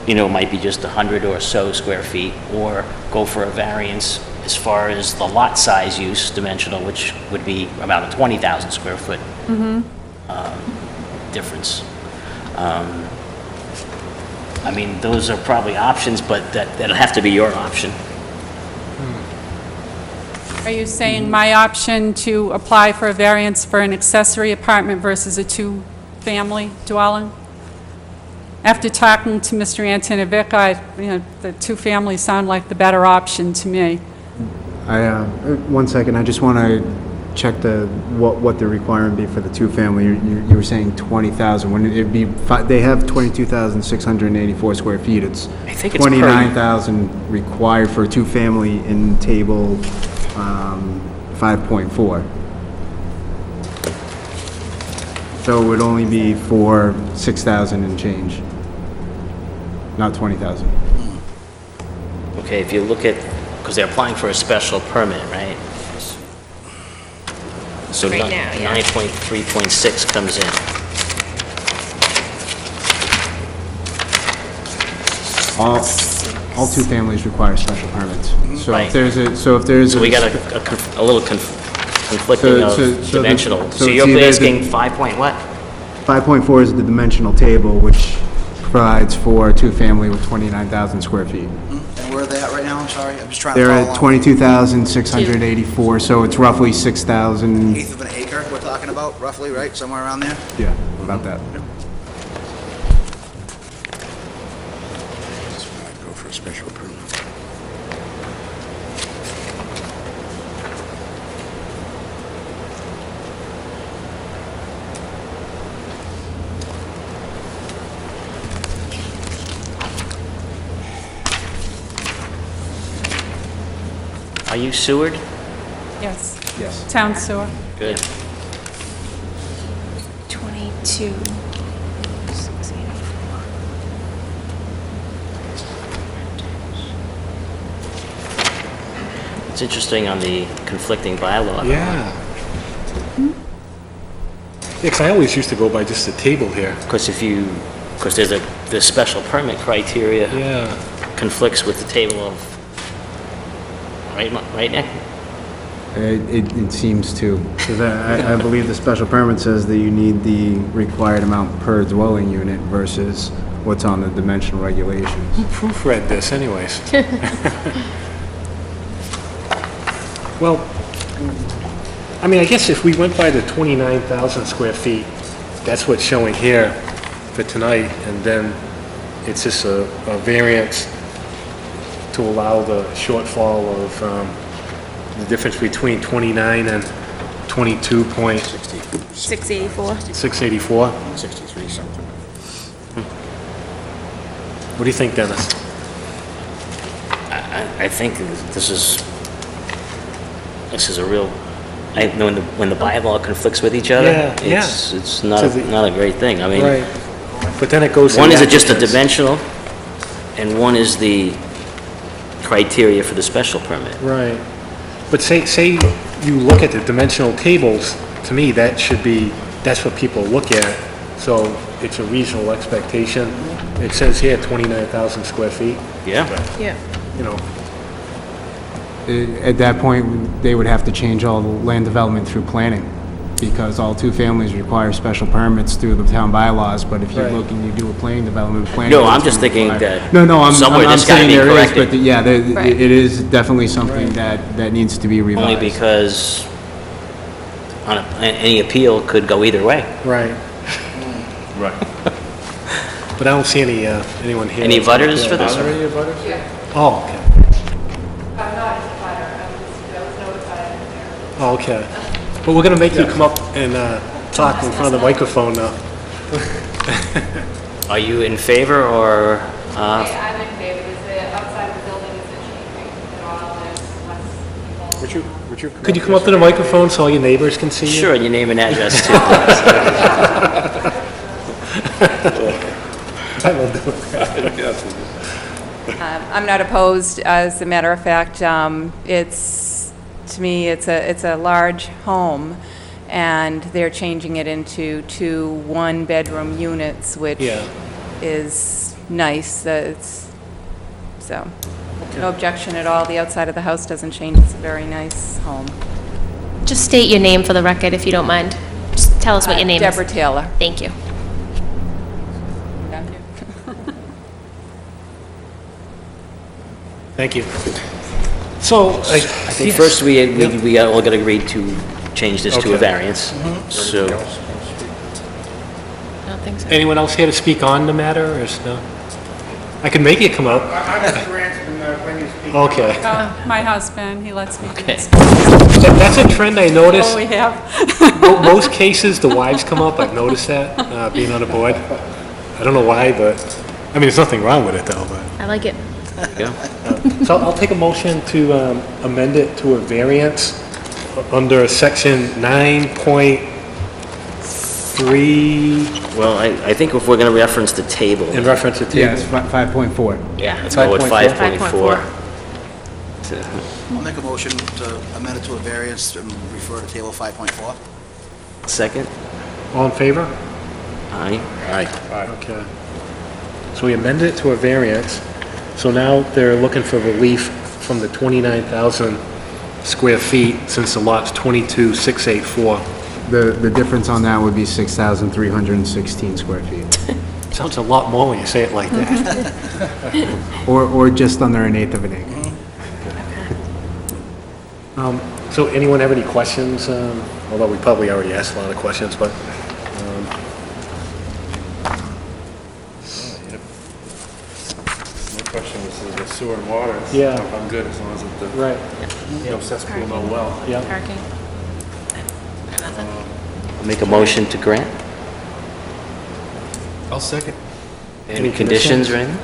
might be just 100 or so square feet, or go for a variance as far as the lot size use dimensional, which would be about a 20,000 square foot difference. I mean, those are probably options, but that'll have to be your option. Are you saying my option to apply for a variance for an accessory apartment versus a two-family dwelling? After talking to Mr. Antinovic, the two families sound like the better option to me. One second, I just want to check what the requirement be for the two-family. You were saying 20,000, when it'd be, they have 22,684 square feet. It's I think it's per- 29,000 required for a two-family in table 5.4. So it would only be for 6,000 and change, not 20,000. Okay, if you look at, because they're applying for a special permit, right? So Right now, yeah. 9.3.6 comes in. All two families require special permits. So Right. if there's a, so if there's So we got a little conflicting of so dimensional. so So it's you're either the- asking 5 point what? 5.4 is the dimensional table, which provides for a two-family with 29,000 square feet. And where are they at right now? I'm sorry, I'm just trying to They're follow at along. 22,684, so it's roughly 6,000, Eighth of an acre we're talking about, roughly, right? Somewhere around there? yeah, about that. Go for a special permit. Are you Seward? Yes. Yes. Town sewer. Good. 22. It's interesting on the conflicting bylaw. Yeah. Yeah, 'cause I always used to go by just the table here. Because because the special permit criteria Yeah. conflicts with the table of, right, Nick? It seems to, because I believe the special permit says that you need the required amount per dwelling unit versus what's on the dimensional regulations. Proofread this anyways. Well, I mean, I guess if we went by the 29,000 square feet, that's what's showing here for tonight, and then it's just a variance to allow the shortfall of the difference between 29 and 684. 684. 63 something. What do you think, Dennis? I think this is a real, when the bylaw conflicts with each other, Yeah, yeah. it's not So the- not a great thing. I mean, Right. But then it goes to one the is just a applicants. dimensional, and one is the criteria for the special permit. Right. But say you look at the dimensional tables, to me, that should be, that's what people look at. So it's a reasonable expectation. It says here 29,000 square feet, Yeah. Yeah. you know. At that point, they would have to change all the land development through planning, because all two families require special permits through the town bylaws, but if you Right. look and you do a planning development, planning... No, I'm is just gonna thinking require- that No, I'm somewhere that's gotta saying be there is, corrected. but yeah, Right. it is definitely something that needs to be revised. Only because any appeal could go either way. Right. Right. But I don't see anyone here. Any butters for this? Are there any butters? Oh, okay. Oh, okay. But we're gonna make you come up and talk in front of the microphone now. Are you in favor, or, I'm in favor. Outside of the building isn't changing at all. There's less people. Could you come up to the microphone so all your neighbors can see you? sure, and your name and address too? I will do it. I'm not opposed. As a matter of fact, to me, it's a large home, and they're changing it into 2 one-bedroom units, which Yeah. is nice. So, no objection at all. The outside of the house doesn't change. It's a very nice home. Just state your name for the record, if you don't mind. Just tell us what your name is. Deborah Taylor. Thank you. Thank you. Thank you. So, I think first we all got agreed to change this to a Okay. variance, so, I don't think so. anyone else here to speak on the matter, or is no? I can make you come up. Okay. My husband, he lets me do Okay. this. That's a trend I noticed. Oh, we have. Most cases, the wives come up. I've noticed that, being on the board. I don't know why, but, I mean, there's nothing wrong with it, though, but. I like it. yeah. So I'll take a motion to amend it to a variance under section 9.3, Well, I think if we're going to reference the table, in reference to table. Yes, 5.4. yeah, let's go with 5.4. 5.4. I'll make a motion to amend it to a variance and refer to table 5.4. Second? All in favor? Aye. Aye. Okay. So we amended it to a variance, so now they're looking for relief from the 29,000 square feet since the lot's 22,684. The difference on that would be 6,316 square feet, Sounds a lot more when you say it like that. or just under an eighth of an acre. So anyone have any questions? Although we probably already asked a lot of questions, but, My question was the sewer and water. Yeah. I'm good as long as the, right, no cesspool, no well. yeah. Parking. Make a motion to grant? I'll second. Any conditions or anything?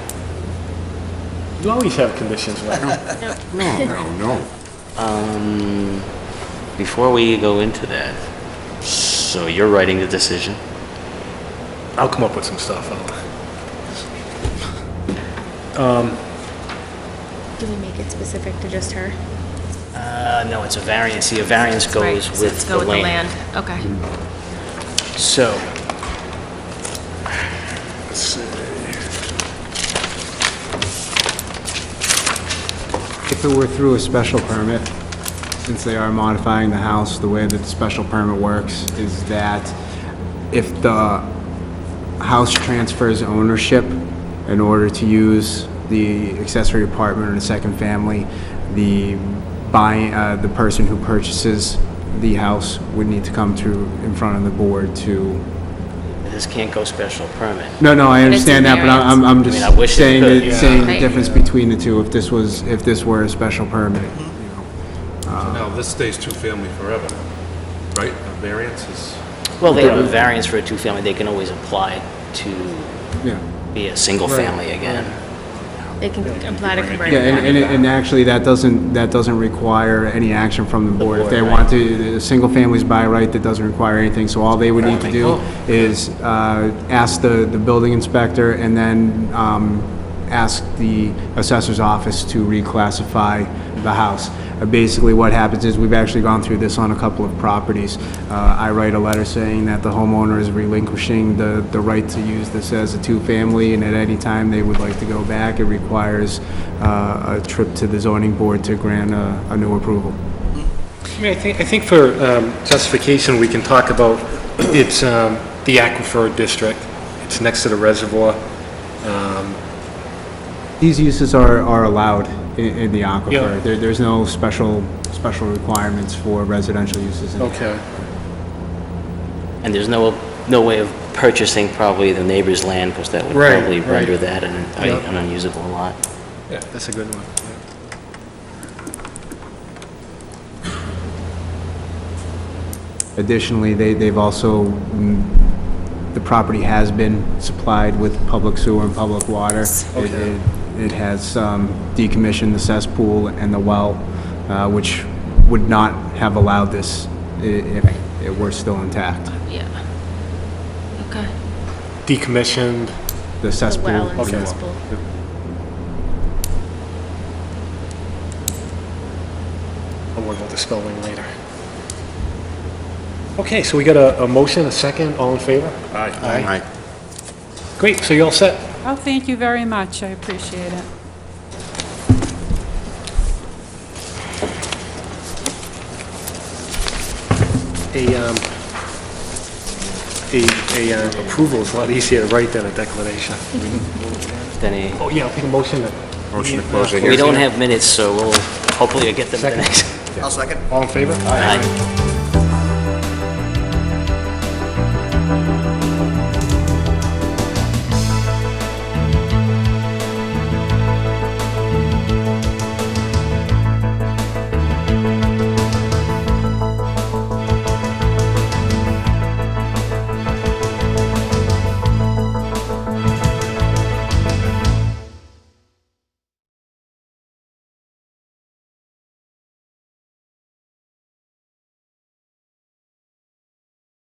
You always have conditions, right? No. Before we go into that, so you're writing the decision? I'll come up with some stuff. Do we make it specific to just her? No, it's a variance. See, a variance That's right, goes so with let's the go with the land. land. Okay. So, let's see. If it were through a special permit, since they are modifying the house, the way that the special permit works is that if the house transfers ownership in order to use the accessory apartment or the second family, the person who purchases the house would need to come to in front of the board to. This can't go special permit. No, I understand that, but I'm I just mean, I wish it saying could. that, saying the Right. difference between the two. If this were a special permit, So now, this stays two-family forever, right? A variance is, Well, they have a variance for a two-family, they can always apply to yeah. be a single family again. They can apply to convert Yeah, it. and actually, that doesn't require any action from the board. If they want to, a single family's by right, that doesn't require anything, so all they would need to do is ask the building inspector and then ask the assessor's office to reclassify the house. Basically, what happens is, we've actually gone through this on a couple of properties. I write a letter saying that the homeowner is relinquishing the right to use this as a two-family, and at any time they would like to go back, it requires a trip to the zoning board to grant a new approval. I mean, I think for justification, we can talk about, it's the Aquifer District. It's next to the reservoir. These uses are allowed in the aquifer. Yeah. There's no special requirements for residential uses. Okay. And there's no way of purchasing probably the neighbor's land, because that would Right, probably right. render that Yeah. an unusable lot. Yeah, that's a good one. Additionally, they've also, the property has been supplied with public sewer and public water. It has decommissioned the cesspool and the well, which would not have allowed this if it were still intact. Yeah. Okay. Decommissioned. The cesspool. well and Okay. cesspool. I'll worry about the spelling later. Okay, so we got a motion, a second, all in favor? aye. Aye. Great, so you're all set? Oh, thank you very much. I appreciate it. Approval is a lot easier to write than a declaration. Then Oh, yeah, I'll take a motion. Motion to close the we hearing. don't have minutes, so we'll hopefully get them the Second. next. I'll second. All in favor? Aye.